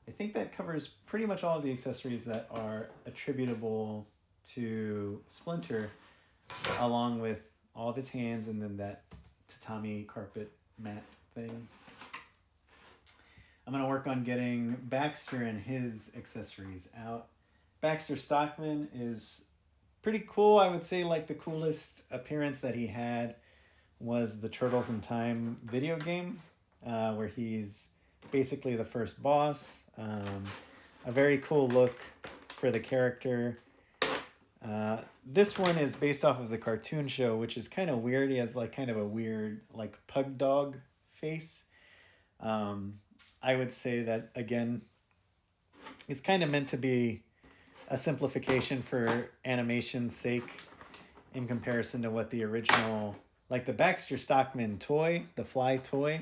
Speaker 1: I think that covers pretty much all of the accessories that are attributable to Splinter, along with all of his hands and then that tatami carpet mat thing. I'm going to work on getting Baxter and his accessories out. Baxter Stockman is pretty cool. I would say like the coolest appearance that he had was the Turtles in Time video game, where he's basically the first boss. A very cool look for the character. This one is based off of the cartoon show, which is kind of weird. He has like kind of a weird like pug dog face. I would say that, again, it's kind of meant to be a simplification for animation's sake in comparison to what the original, like the Baxter Stockman toy, the Fly toy.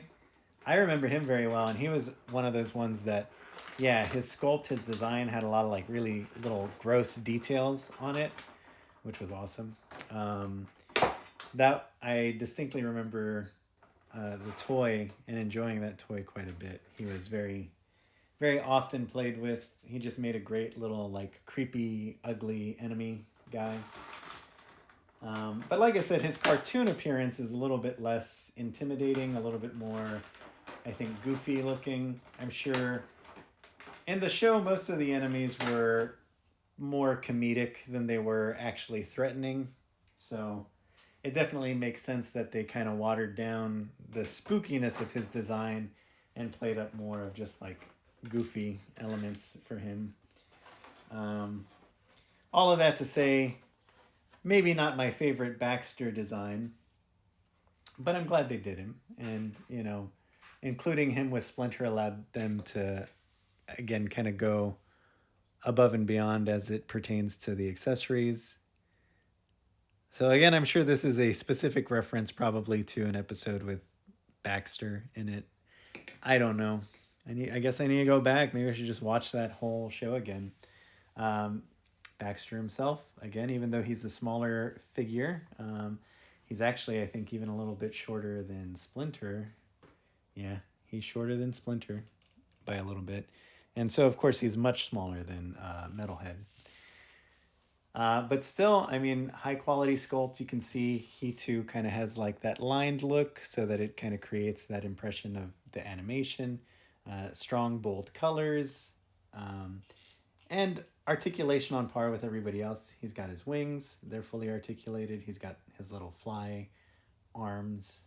Speaker 1: I remember him very well, and he was one of those ones that, yeah, his sculpt, his design had a lot of like really little gross details on it, which was awesome. That I distinctly remember the toy and enjoying that toy quite a bit. He was very, very often played with. He just made a great little like creepy, ugly enemy guy. But like I said, his cartoon appearance is a little bit less intimidating, a little bit more, I think, goofy looking. I'm sure in the show, most of the enemies were more comedic than they were actually threatening. So it definitely makes sense that they kind of watered down the spookiness of his design and played up more of just like goofy elements for him. All of that to say, maybe not my favorite Baxter design, but I'm glad they did him. And, you know, including him with Splinter allowed them to, again, kind of go above and beyond as it pertains to the accessories. So again, I'm sure this is a specific reference probably to an episode with Baxter in it. I don't know. I guess I need to go back. Maybe I should just watch that whole show again. Baxter himself, again, even though he's a smaller figure, he's actually, I think, even a little bit shorter than Splinter. Yeah, he's shorter than Splinter by a little bit. And so, of course, he's much smaller than Metalhead. But still, I mean, high quality sculpt. You can see he too kind of has like that lined look so that it kind of creates that impression of the animation. Strong, bold colors. And articulation on par with everybody else. He's got his wings. They're fully articulated. He's got his little fly arms.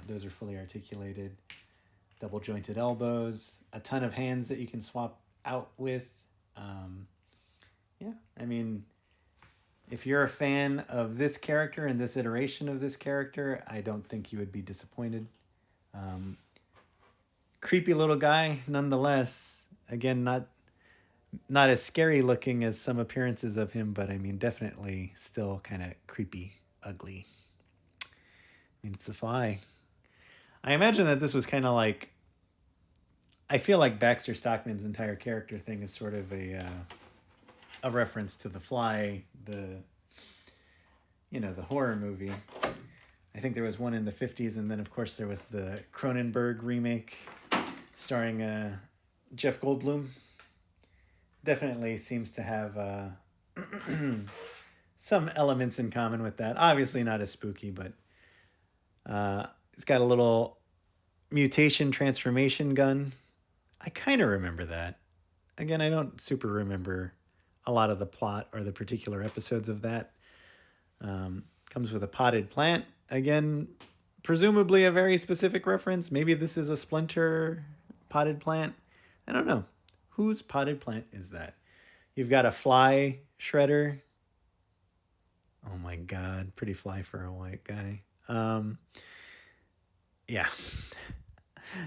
Speaker 1: Those are fully articulated. Double jointed elbows. A ton of hands that you can swap out with. Yeah, I mean, if you're a fan of this character and this iteration of this character, I don't think you would be disappointed. Creepy little guy, nonetheless. Again, not as scary looking as some appearances of him, but I mean, definitely still kind of creepy, ugly. I mean, it's the Fly. I imagine that this was kind of like. I feel like Baxter Stockman's entire character thing is sort of a reference to The Fly, the horror movie. I think there was one in the 50s, and then of course there was the Cronenberg remake starring Jeff Goldblum. Definitely seems to have some elements in common with that. Obviously not as spooky, but it's got a little mutation transformation gun. I kind of remember that. Again, I don't super remember a lot of the plot or the particular episodes of that. Comes with a potted plant. Again, presumably a very specific reference. Maybe this is a Splinter potted plant. I don't know. Whose potted plant is that? You've got a fly shredder. Oh my God. Pretty fly for a white guy. Yeah.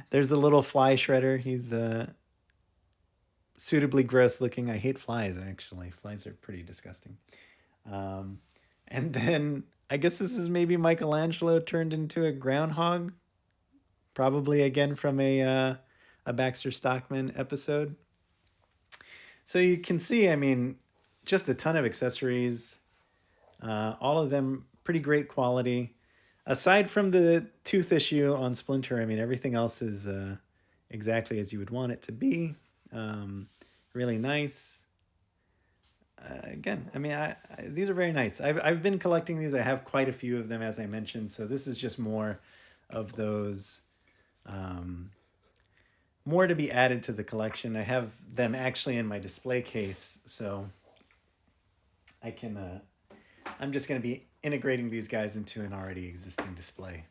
Speaker 1: There's a little fly shredder. He's suitably gross looking. I hate flies, actually. Flies are pretty disgusting. And then I guess this is maybe Michelangelo turned into a groundhog. Probably again from a Baxter Stockman episode. So you can see, I mean, just a ton of accessories. All of them pretty great quality. Aside from the tooth issue on Splinter, I mean, everything else is exactly as you would want it to be. Really nice. Again, I mean, these are very nice. I've been collecting these. I have quite a few of them, as I mentioned. So this is just more of those, more to be added to the collection. I have them actually in my display case, so I can. I'm just going to be integrating these guys into an already existing display.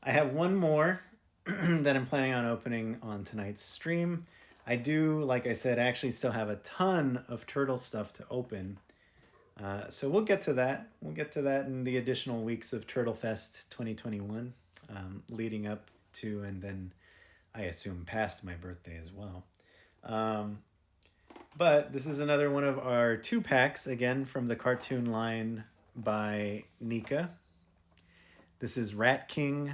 Speaker 1: I have one more that I'm planning on opening on tonight's stream. I do, like I said, actually still have a ton of turtle stuff to open. So we'll get to that. We'll get to that in the additional weeks of Turtlefest 2021, leading up to and then I assume past my birthday as well. But this is another one of our 2-packs, again, from the cartoon line by NECA. This is Rat King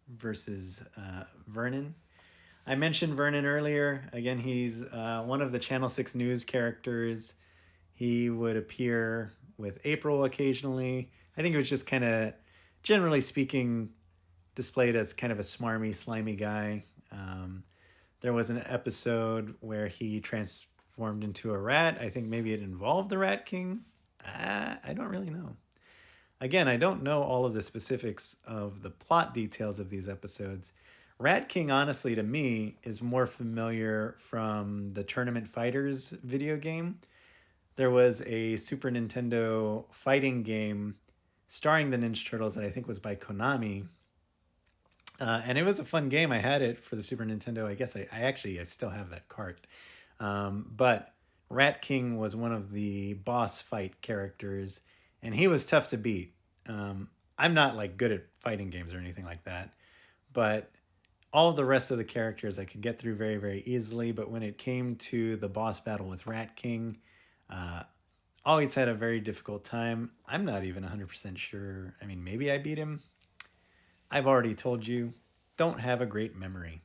Speaker 1: versus Vernon. I mentioned Vernon earlier. Again, he's one of the Channel 6 News characters. He would appear with April occasionally. I think it was just kind of, generally speaking, displayed as kind of a smarmy, slimy guy. There was an episode where he transformed into a rat. I think maybe it involved the Rat King. I don't really know. Again, I don't know all of the specifics of the plot details of these episodes. Rat King, honestly, to me, is more familiar from the Tournament Fighters video game. There was a Super Nintendo fighting game starring the Ninja Turtles that I think was by Konami. And it was a fun game. I had it for the Super Nintendo. I guess I still have that cart. But Rat King was one of the boss fight characters, and he was tough to beat. I'm not like good at fighting games or anything like that, but all of the rest of the characters I could get through very, very easily. But when it came to the boss battle with Rat King, always had a very difficult time. I'm not even 100% sure. I mean, maybe I beat him. I've already told you, don't have a great memory.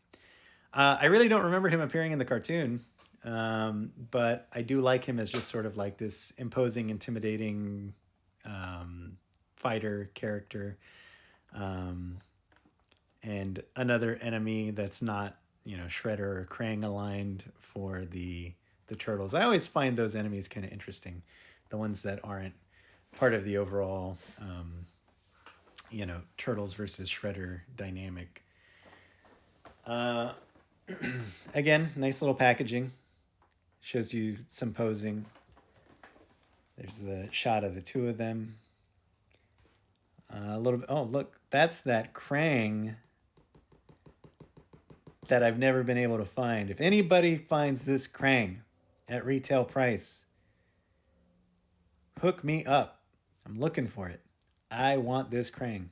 Speaker 1: I really don't remember him appearing in the cartoon, but I do like him as just sort of like this imposing, intimidating fighter character. And another enemy that's not, Shredder or Krang aligned for the Turtles. I always find those enemies kind of interesting. The ones that aren't part of the overall, Turtles versus Shredder dynamic. Again, nice little packaging. Shows you some posing. There's the shot of the two of them. A little bit. Oh, look, that's that Krang that I've never been able to find. If anybody finds this Krang at retail price, Hook me up. I'm looking for it. I want this Krang.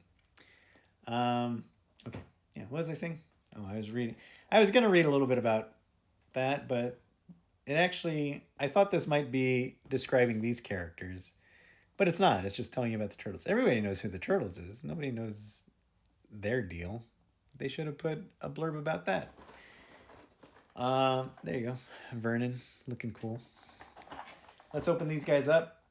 Speaker 1: Okay. Yeah, what was I saying? Oh, I was reading. I was going to read a little bit about that, but it actually, I thought this might be describing these characters, but it's not. It's just telling you about the Turtles. Everybody knows who the Turtles is. Nobody knows their deal. They should have put a blurb about that. There you go. Vernon, looking cool. Let's open these guys up.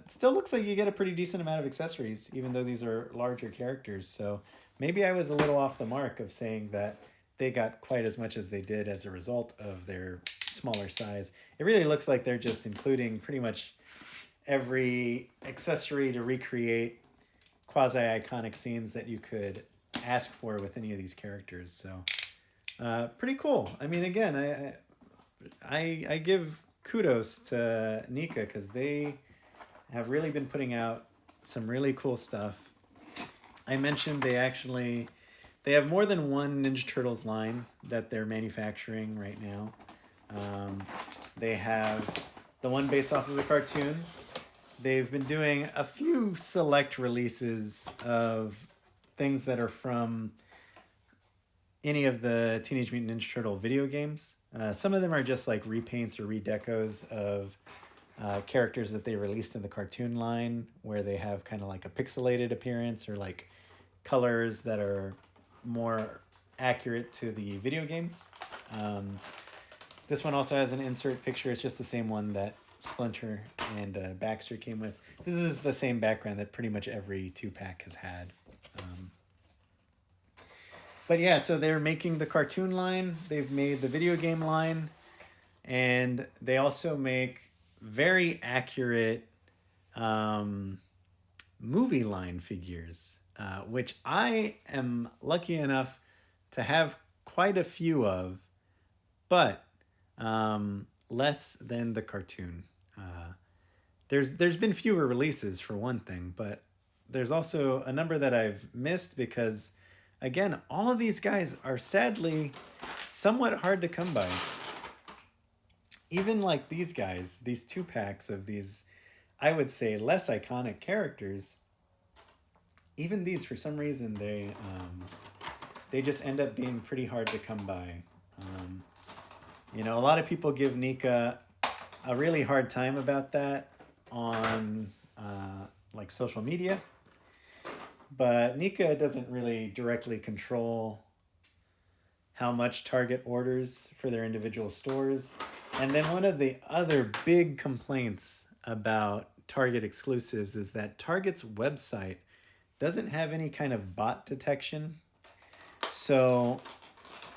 Speaker 1: Still looks like you get a pretty decent amount of accessories, even though these are larger characters. So maybe I was a little off the mark of saying that they got quite as much as they did as a result of their smaller size. It really looks like they're just including pretty much every accessory to recreate quasi-iconic scenes that you could ask for with any of these characters. So pretty cool. I mean, again, I give kudos to NECA because they have really been putting out some really cool stuff. I mentioned they have more than one Ninja Turtles line that they're manufacturing right now. They have the one based off of the cartoon. They've been doing a few select releases of things that are from any of the Teenage Mutant Ninja Turtle video games. Some of them are just like repaints or redecos of characters that they released in the cartoon line, where they have kind of like a pixelated appearance or like colors that are more accurate to the video games. This one also has an insert picture. It's just the same one that Splinter and Baxter came with. This is the same background that pretty much every 2-pack has had. But yeah, so they're making the cartoon line. They've made the video game line. And they also make very accurate movie line figures, which I am lucky enough to have quite a few of, but less than the cartoon. There's been fewer releases for one thing, but there's also a number that I've missed because, again, all of these guys are sadly somewhat hard to come by. Even like these guys, these 2-packs of these, I would say, less iconic characters, even these, for some reason, they just end up being pretty hard to come by. A lot of people give NECA a really hard time about that on like social media, but NECA doesn't really directly control how much Target orders for their individual stores. And then one of the other big complaints about Target exclusives is that Target's website doesn't have any kind of bot detection. So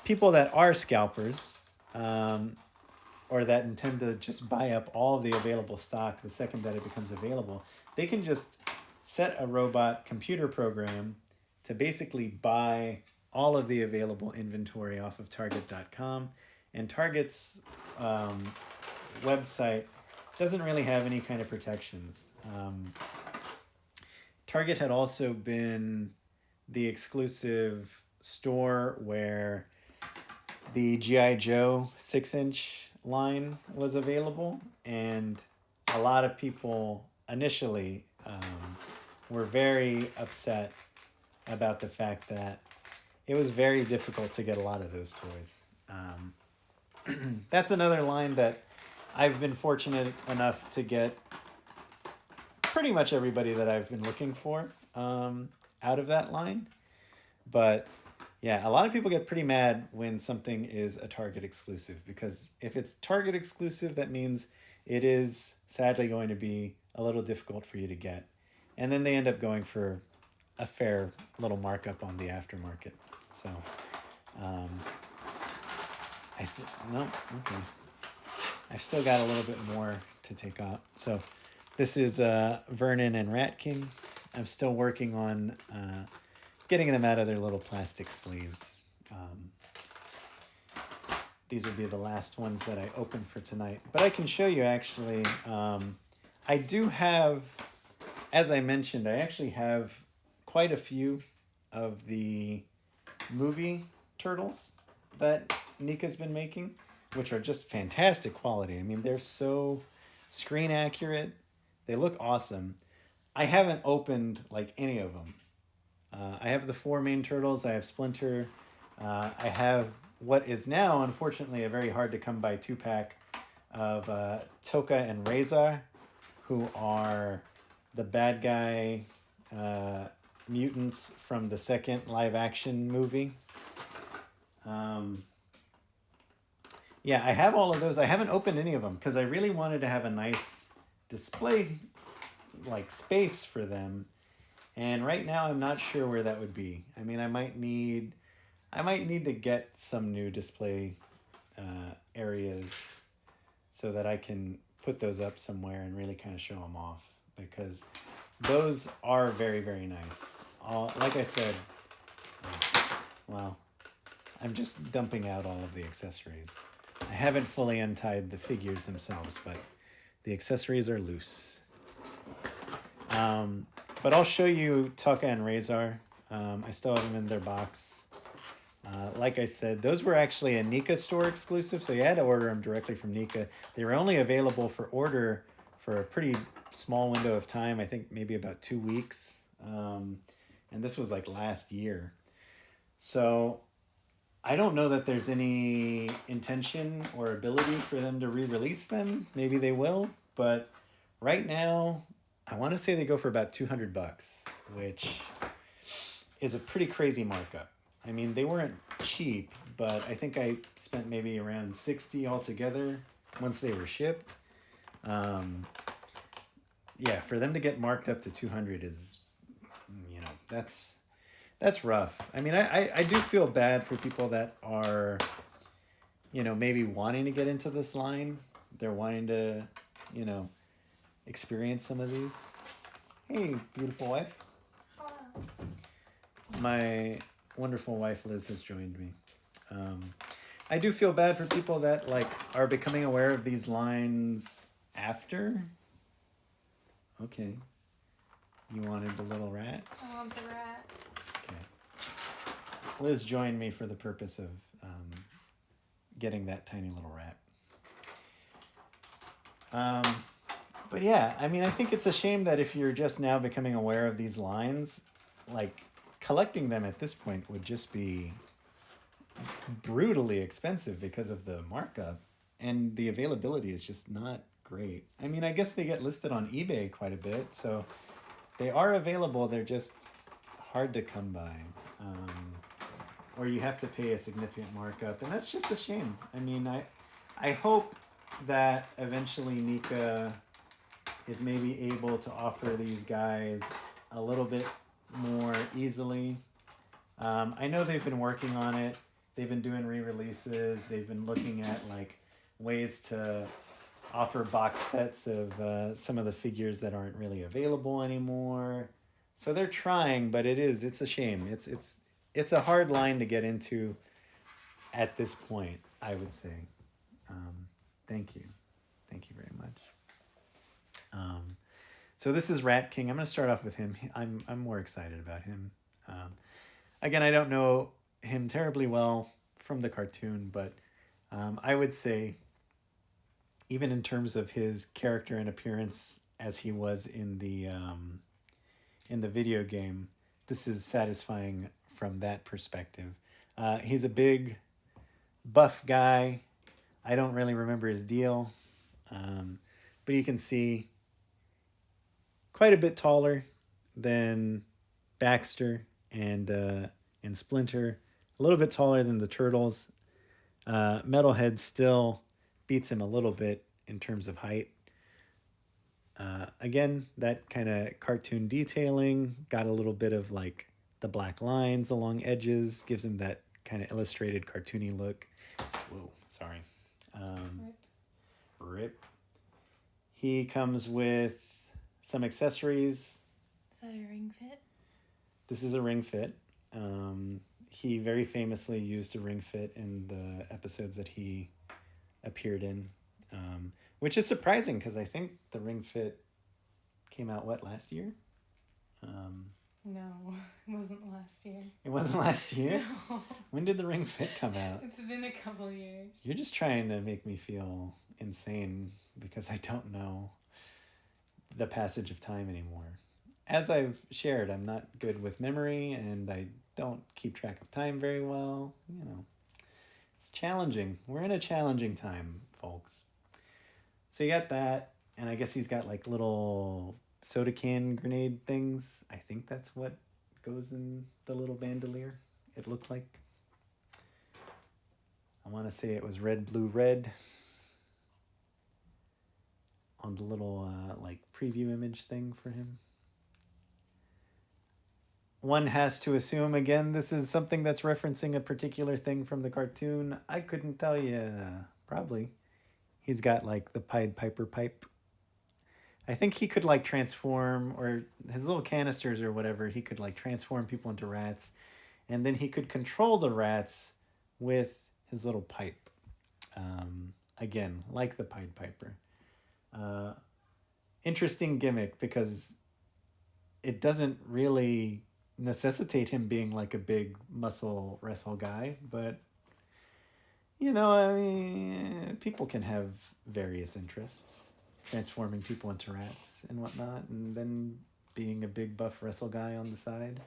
Speaker 1: people that are scalpers, or that intend to just buy up all of the available stock the second that it becomes available, they can just set a robot computer program to basically buy all of the available inventory off of Target.com. And Target's website doesn't really have any kind of protections. Target had also been the exclusive store where the G.I. Joe 6-inch line was available, and a lot of people initially were very upset about the fact that it was very difficult to get a lot of those toys. That's another line that I've been fortunate enough to get pretty much everybody that I've been looking for out of that line. But yeah, a lot of people get pretty mad when something is a Target exclusive, because if it's Target exclusive, that means it is sadly going to be a little difficult for you to get. And then they end up going for a fair little markup on the aftermarket. So, no, okay. I've still got a little bit more to take off. So this is Vernon and Rat King. I'm still working on getting them out of their little plastic sleeves. These will be the last ones that I open for tonight. But I can show you actually, I do have, as I mentioned, I actually have quite a few of the movie Turtles that NECA's been making, which are just fantastic quality. I mean, they're so screen accurate. They look awesome. I haven't opened like any of them. I have the 4 main turtles. I have Splinter. I have what is now, unfortunately, a very hard to come by 2-pack of Toka and Reza, who are the bad guy mutants from the second live action movie. Yeah, I have all of those. I haven't opened any of them because I really wanted to have a nice display like space for them. And right now I'm not sure where that would be. I mean, I might need to get some new display areas so that I can put those up somewhere and really kind of show them off, because those are very, very nice. Like I said, well, I'm just dumping out all of the accessories. I haven't fully untied the figures themselves, but the accessories are loose. But I'll show you Tucka and Razor. I still have them in their box. Like I said, those were actually a NECA store exclusive, so you had to order them directly from NECA. They were only available for order for a pretty small window of time, I think maybe about 2 weeks. And this was like last year. So I don't know that there's any intention or ability for them to re-release them. Maybe they will, but right now, I want to say they go for about $200, which is a pretty crazy markup. I mean, they weren't cheap, but I think I spent maybe around $60 altogether once they were shipped. Yeah, for them to get marked up to $200 is, that's rough. I mean, I do feel bad for people that are, maybe wanting to get into this line. They're wanting to, experience some of these. Hey, beautiful wife.
Speaker 2: Hello.
Speaker 1: My wonderful wife Liz has joined me. I do feel bad for people that are becoming aware of these lines after. Okay. You wanted the little rat?
Speaker 2: I want the rat.
Speaker 1: Okay. Liz joined me for the purpose of getting that tiny little rat. But yeah, I mean, I think it's a shame that if you're just now becoming aware of these lines, collecting them at this point would just be brutally expensive because of the markup, and the availability is just not great. I mean, I guess they get listed on eBay quite a bit, so they are available. They're just hard to come by, or you have to pay a significant markup, and that's just a shame. I mean, I hope that eventually NECA is maybe able to offer these guys a little bit more easily. I know they've been working on it. They've been doing re-releases. They've been looking at ways to offer box sets of some of the figures that aren't really available anymore. So they're trying, but it's a shame. It's a hard line to get into at this point, I would say. Thank you very much. So this is Rat King. I'm going to start off with him. I'm more excited about him. Again, I don't know him terribly well from the cartoon, but I would say, even in terms of his character and appearance as he was in the video game, this is satisfying from that perspective. He's a big, buff guy. I don't really remember his deal, but you can see quite a bit taller than Baxter and Splinter, a little bit taller than the Turtles. Metalhead still beats him a little bit in terms of height. Again, that kind of cartoon detailing, got a little bit of the black lines along edges, gives him that kind of illustrated cartoony look. Whoa, sorry. Rip. He comes with some accessories.
Speaker 2: Is that a ring fit?
Speaker 1: This is a ring fit. He very famously used a ring fit in the episodes that he appeared in, which is surprising because I think the ring fit came out, last year?
Speaker 2: No, it wasn't last year.
Speaker 1: It wasn't last year?
Speaker 2: No.
Speaker 1: When did the ring fit come out?
Speaker 2: It's been a couple years.
Speaker 1: You're just trying to make me feel insane because I don't know the passage of time anymore. As I've shared, I'm not good with memory and I don't keep track of time very well. You know, it's challenging. We're in a challenging time, folks. So you got that, and I guess he's got like little soda can grenade things. I think that's what goes in the little bandolier, it looked like. I want to say it was red, blue, red on the little like preview image thing for him. One has to assume, again, this is something that's referencing a particular thing from the cartoon. I couldn't tell you. Probably. He's got like the Pied Piper pipe. I think he could like transform, or his little canisters or whatever, he could like transform people into rats. And then he could control the rats with his little pipe. Again, like the Pied Piper. Interesting gimmick because it doesn't really necessitate him being like a big muscle wrestle guy, but you know, I mean, people can have various interests, transforming people into rats and whatnot, and then being a big buff wrestle guy on the side.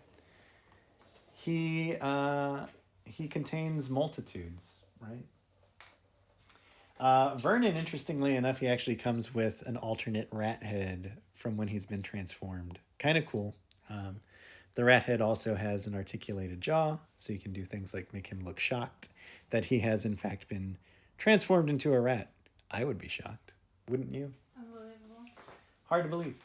Speaker 1: He contains multitudes, right? Vernon, interestingly enough, he actually comes with an alternate rat head from when he's been transformed. Kind of cool. The rat head also has an articulated jaw, so you can do things like make him look shocked that he has in fact been transformed into a rat. I would be shocked, wouldn't you?
Speaker 2: Unbelievable.
Speaker 1: Hard to believe.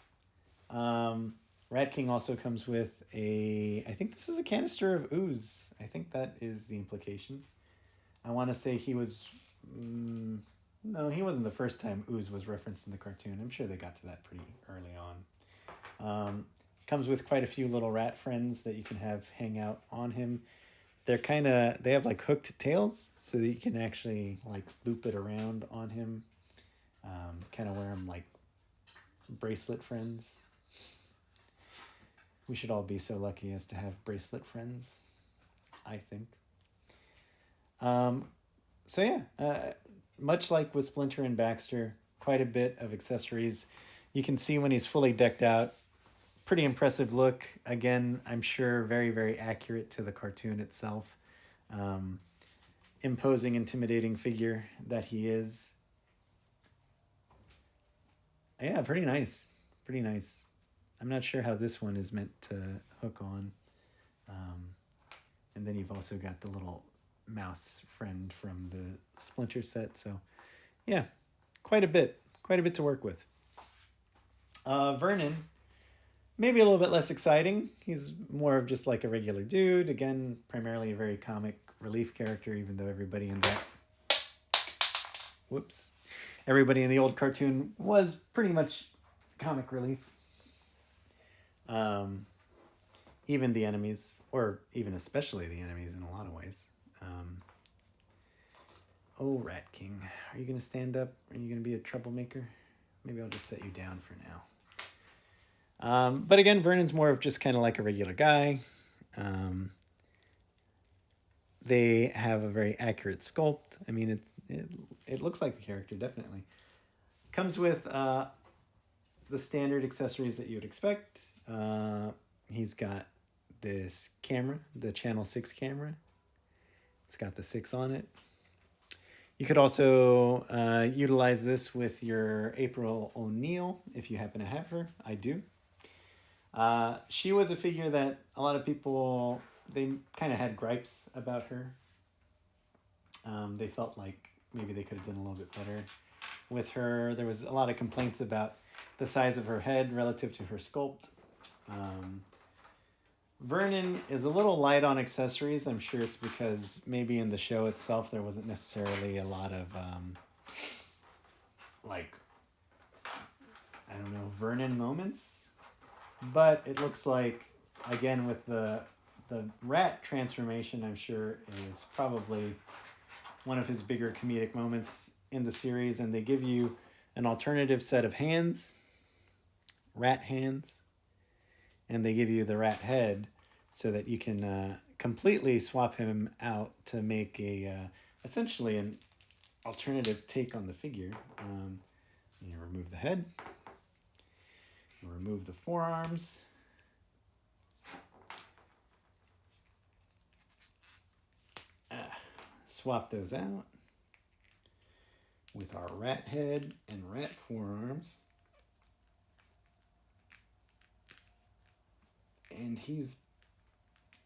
Speaker 1: Rat King also comes with I think this is a canister of ooze. I think that is the implication. I want to say he was, no, he wasn't the first time ooze was referenced in the cartoon. I'm sure they got to that pretty early on. Comes with quite a few little rat friends that you can have hang out on him. They have like hooked tails so that you can actually like loop it around on him. Kind of wear them like bracelet friends. We should all be so lucky as to have bracelet friends, I think. So yeah, much like with Splinter and Baxter, quite a bit of accessories. You can see when he's fully decked out, pretty impressive look. Again, I'm sure very, very accurate to the cartoon itself. Imposing, intimidating figure that he is. Yeah, pretty nice. Pretty nice. I'm not sure how this one is meant to hook on. And then you've also got the little mouse friend from the Splinter set. So yeah, quite a bit to work with. Vernon, maybe a little bit less exciting. He's more of just like a regular dude. Again, primarily a very comic relief character, even though everybody in the old cartoon was pretty much comic relief. Even the enemies, or even especially the enemies in a lot of ways. Rat King, are you going to stand up? Are you going to be a troublemaker? Maybe I'll just set you down for now. But again, Vernon's more of just kind of like a regular guy. They have a very accurate sculpt. I mean, it looks like the character, definitely. Comes with the standard accessories that you would expect. He's got this camera, the Channel 6 camera. It's got the 6 on it. You could also utilize this with your April O'Neil, if you happen to have her. I do. She was a figure that a lot of people, they kind of had gripes about her. They felt like maybe they could have done a little bit better with her. There was a lot of complaints about the size of her head relative to her sculpt. Vernon is a little light on accessories. I'm sure it's because maybe in the show itself there wasn't necessarily a lot of Vernon moments. But it looks like, again, with the rat transformation, I'm sure is probably one of his bigger comedic moments in the series, and they give you an alternative set of hands, rat hands, and they give you the rat head so that you can completely swap him out to make essentially an alternative take on the figure. You remove the head. Remove the forearms. Swap those out with our rat head and rat forearms. And he's...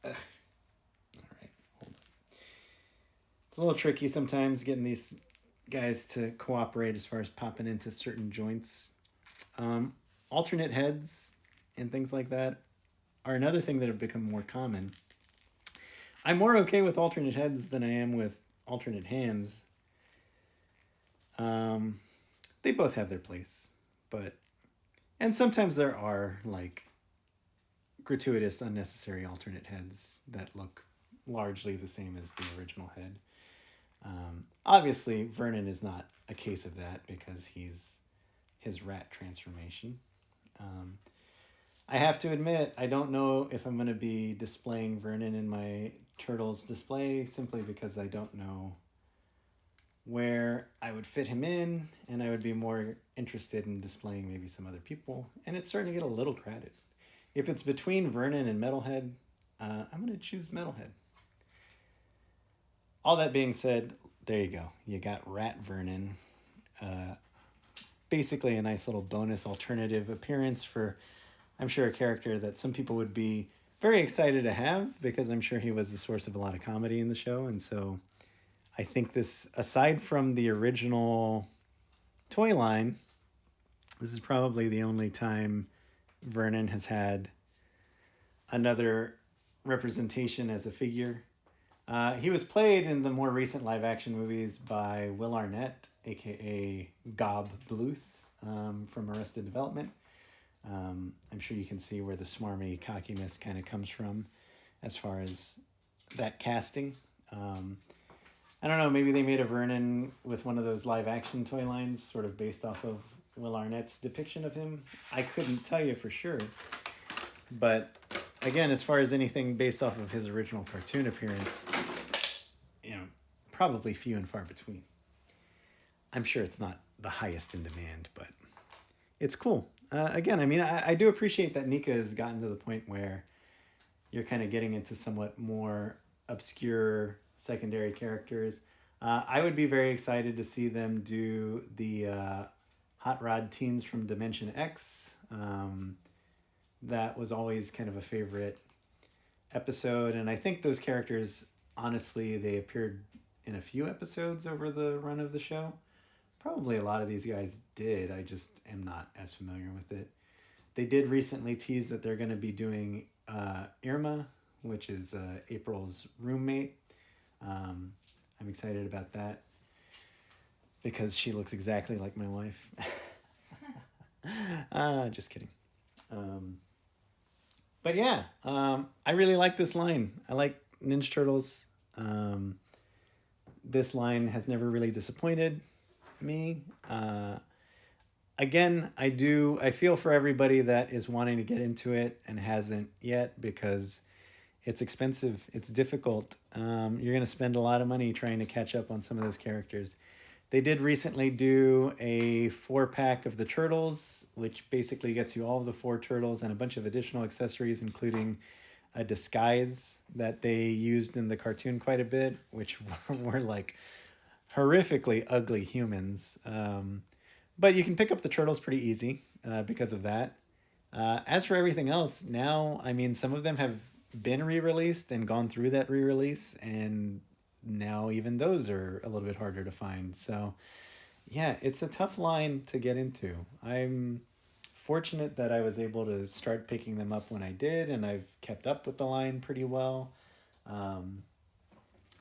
Speaker 1: all right, hold on. It's a little tricky sometimes getting these guys to cooperate as far as popping into certain joints. Alternate heads and things like that are another thing that have become more common. I'm more okay with alternate heads than I am with alternate hands. They both have their place, and sometimes there are like gratuitous, unnecessary alternate heads that look largely the same as the original head. Obviously, Vernon is not a case of that because he's his rat transformation. I have to admit, I don't know if I'm going to be displaying Vernon in my Turtles display simply because I don't know where I would fit him in, and I would be more interested in displaying maybe some other people, and it's starting to get a little crowded. If it's between Vernon and Metalhead, I'm going to choose Metalhead. All that being said, there you go. You got Rat Vernon. Basically a nice little bonus alternative appearance for, I'm sure, a character that some people would be very excited to have because I'm sure he was the source of a lot of comedy in the show. And so I think this, aside from the original toy line, this is probably the only time Vernon has had another representation as a figure. He was played in the more recent live action movies by Will Arnett, aka Gob Bluth, from Arrested Development. I'm sure you can see where the smarmy cockiness kind of comes from as far as that casting. I don't know, maybe they made a Vernon with one of those live action toy lines sort of based off of Will Arnett's depiction of him. I couldn't tell you for sure. But again, as far as anything based off of his original cartoon appearance, probably few and far between. I'm sure it's not the highest in demand, but it's cool. Again, I mean, I do appreciate that NECA has gotten to the point where you're kind of getting into somewhat more obscure secondary characters. I would be very excited to see them do the Hot Rod Teens from Dimension X. That was always kind of a favorite episode, and I think those characters, honestly, they appeared in a few episodes over the run of the show. Probably a lot of these guys did. I just am not as familiar with it. They did recently tease that they're going to be doing Irma, which is April's roommate. I'm excited about that because she looks exactly like my wife. Just kidding. But yeah, I really like this line. I like Ninja Turtles. This line has never really disappointed me. Again, I feel for everybody that is wanting to get into it and hasn't yet because it's expensive. It's difficult. You're going to spend a lot of money trying to catch up on some of those characters. They did recently do a 4-pack of the Turtles, which basically gets you all of the 4 Turtles and a bunch of additional accessories, including a disguise that they used in the cartoon quite a bit, which were like horrifically ugly humans. But you can pick up the Turtles pretty easy because of that. As for everything else, now, I mean, some of them have been re-released and gone through that re-release, and now even those are a little bit harder to find. So yeah, it's a tough line to get into. I'm fortunate that I was able to start picking them up when I did, and I've kept up with the line pretty well.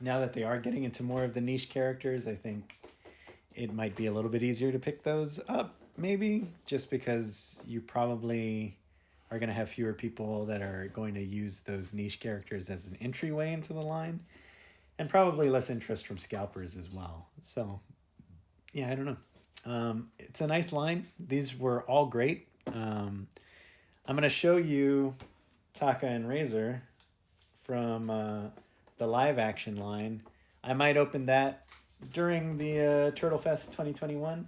Speaker 1: Now that they are getting into more of the niche characters, I think it might be a little bit easier to pick those up, maybe, just because you probably are going to have fewer people that are going to use those niche characters as an entryway into the line, and probably less interest from scalpers as well. So yeah, I don't know. It's a nice line. These were all great. I'm going to show you Taka and Razor from the live action line. I might open that during the Turtlefest 2021.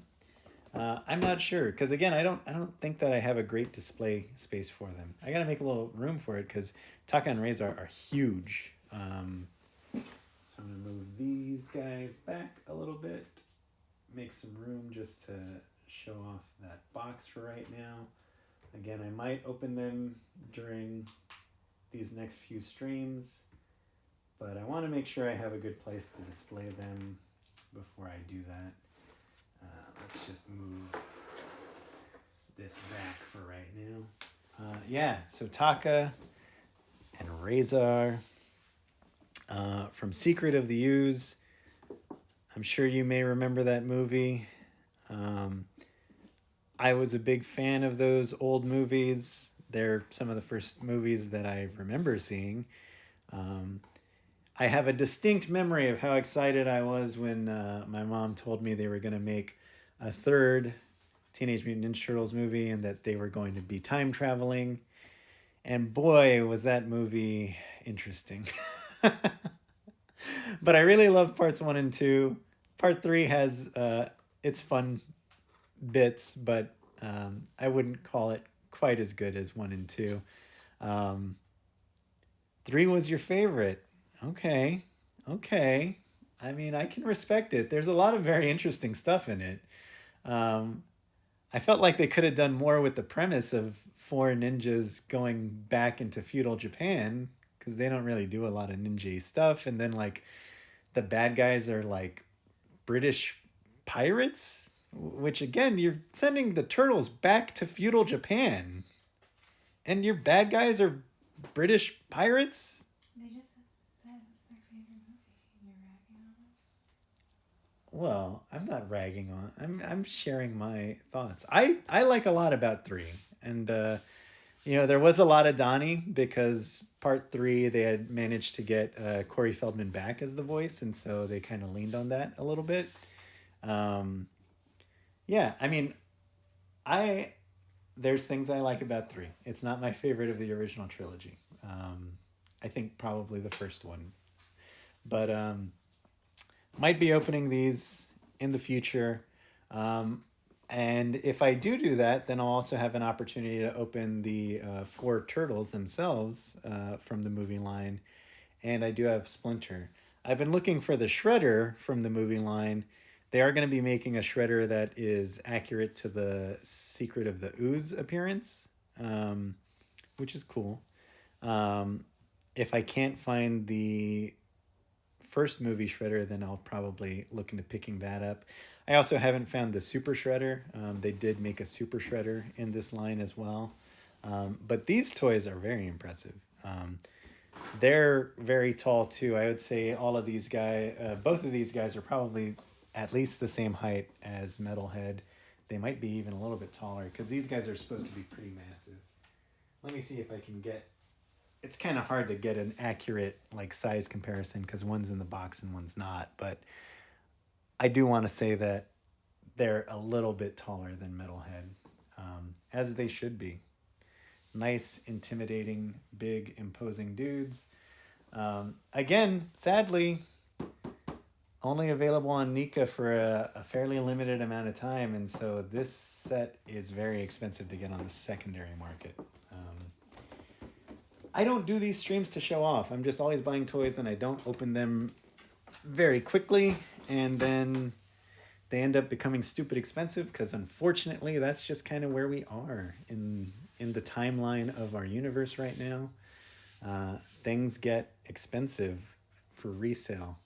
Speaker 1: I'm not sure because again, I don't think that I have a great display space for them. I gotta make a little room for it because Taka and Razor are huge. So I'm gonna move these guys back a little bit, make some room just to show off that box for right now. Again, I might open them during these next few streams, but I want to make sure I have a good place to display them before I do that. Let's just move this back for right now. Yeah, so Taka and Razor from Secret of the Ooze. I'm sure you may remember that movie. I was a big fan of those old movies. They're some of the first movies that I remember seeing. I have a distinct memory of how excited I was when my mom told me they were going to make a third Teenage Mutant Ninja Turtles movie and that they were going to be time traveling. And boy, was that movie interesting. But I really love parts 1 and 2. Part 3 has its fun bits, but I wouldn't call it quite as good as 1 and 2. 3 was your favorite. Okay. I mean, I can respect it. There's a lot of very interesting stuff in it. I felt like they could have done more with the premise of 4 ninjas going back into feudal Japan because they don't really do a lot of ninja stuff. And then like the bad guys are like British pirates, which again, you're sending the turtles back to feudal Japan and your bad guys are British pirates.
Speaker 2: They just said that was their favorite movie, and you're ragging on it.
Speaker 1: Well, I'm not ragging on. I'm sharing my thoughts. I like a lot about 3, and there was a lot of Donnie because part 3 they had managed to get Corey Feldman back as the voice, and so they kind of leaned on that a little bit. Yeah, I mean, there's things I like about 3. It's not my favorite of the original trilogy. I think probably the first one, but might be opening these in the future. And if I do that, then I'll also have an opportunity to open the 4 turtles themselves from the movie line. And I do have Splinter. I've been looking for the Shredder from the movie line. They are going to be making a Shredder that is accurate to the Secret of the Ooze appearance, which is cool. If I can't find the first movie Shredder, then I'll probably look into picking that up. I also haven't found the Super Shredder. They did make a Super Shredder in this line as well. But these toys are very impressive. They're very tall too. I would say all of these guys, both of these guys are probably at least the same height as Metalhead. They might be even a little bit taller because these guys are supposed to be pretty massive. Let me see if I can get... It's kind of hard to get an accurate like size comparison because one's in the box and one's not. But I do want to say that they're a little bit taller than Metalhead, as they should be. Nice, intimidating, big, imposing dudes. Again, sadly, only available on NECA for a fairly limited amount of time. And so this set is very expensive to get on the secondary market. I don't do these streams to show off. I'm just always buying toys and I don't open them very quickly. And then they end up becoming stupid expensive because unfortunately that's just kind of where we are in the timeline of our universe right now. Things get expensive for resale.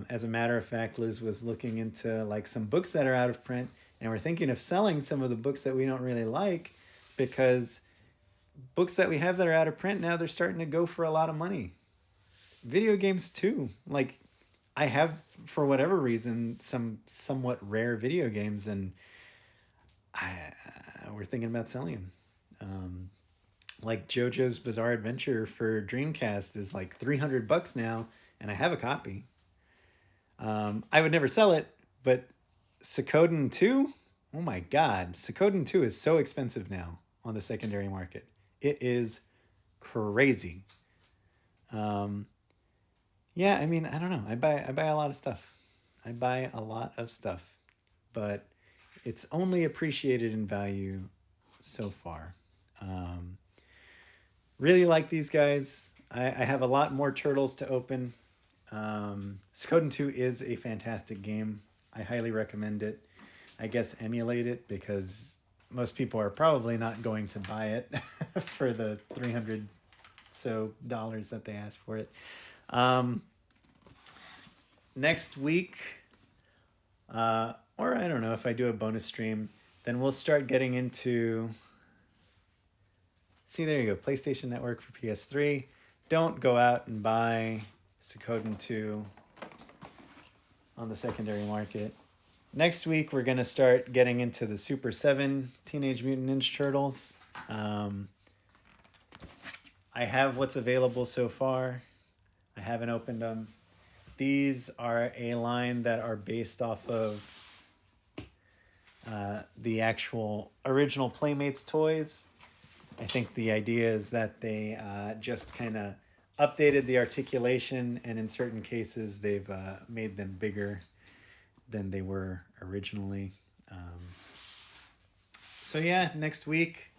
Speaker 1: As a matter of fact, Liz was looking into like some books that are out of print and we're thinking of selling some of the books that we don't really like because books that we have that are out of print now, they're starting to go for a lot of money. Video games too. Like I have, for whatever reason, some somewhat rare video games and we're thinking about selling them. Like JoJo's Bizarre Adventure for Dreamcast is like $300 now and I have a copy. I would never sell it, but Suikoden 2? Oh my God. Suikoden 2 is so expensive now on the secondary market. It is crazy. Yeah, I mean, I don't know. I buy a lot of stuff. But it's only appreciated in value so far. Really like these guys. I have a lot more turtles to open. Suikoden 2 is a fantastic game. I highly recommend it. I guess emulate it because most people are probably not going to buy it for the $300 so that they asked for it. Next week, or I don't know if I do a bonus stream, then we'll start getting into. See, there you go. PlayStation Network for PS3. Don't go out and buy Suikoden 2 on the secondary market. Next week, we're going to start getting into the Super 7 Teenage Mutant Ninja Turtles. I have what's available so far. I haven't opened them. These are a line that are based off of the actual original Playmates toys. I think the idea is that they just kind of updated the articulation, and in certain cases, they've made them bigger than they were originally. So yeah, next week,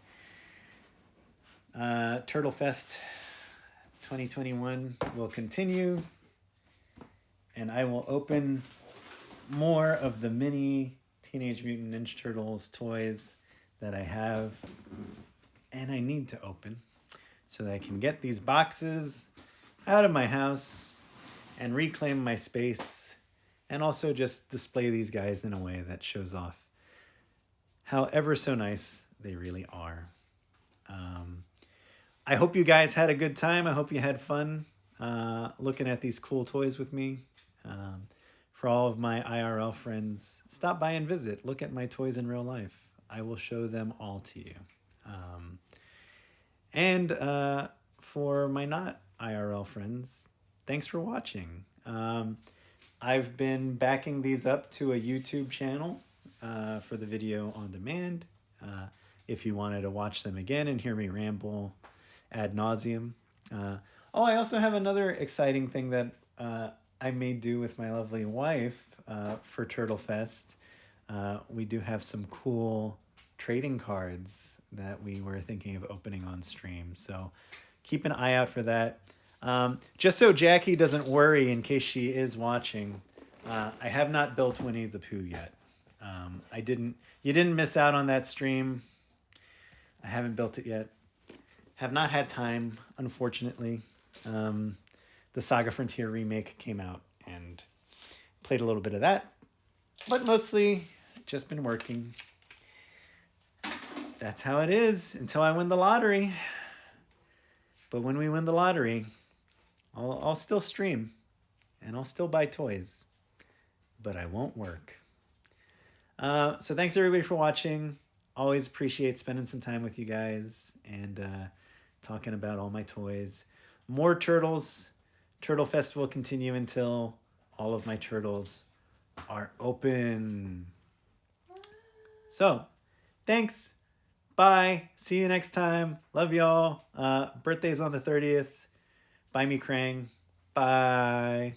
Speaker 1: Turtlefest 2021 will continue, and I will open more of the mini Teenage Mutant Ninja Turtles toys that I have and I need to open so that I can get these boxes out of my house and reclaim my space, and also just display these guys in a way that shows off how ever so nice they really are. I hope you guys had a good time. I hope you had fun looking at these cool toys with me. For all of my IRL friends, stop by and visit. Look at my toys in real life. I will show them all to you. And for my not IRL friends, thanks for watching. I've been backing these up to a YouTube channel for the video on demand. If you wanted to watch them again and hear me ramble ad nauseum. I also have another exciting thing that I may do with my lovely wife for Turtlefest. We do have some cool trading cards that we were thinking of opening on stream. So keep an eye out for that. Just so Jackie doesn't worry in case she is watching, I have not built Winnie the Pooh yet. You didn't miss out on that stream. I haven't built it yet. Have not had time, unfortunately. The Saga Frontier remake came out and played a little bit of that, but mostly just been working. That's how it is until I win the lottery. But when we win the lottery, I'll still stream and I'll still buy toys, but I won't work. So thanks everybody for watching. Always appreciate spending some time with you guys and talking about all my toys. More turtles. Turtlefest will continue until all of my turtles are open. So, thanks. Bye. See you next time. Love y'all. Birthday's on the 30th. Buy me Krang. Bye.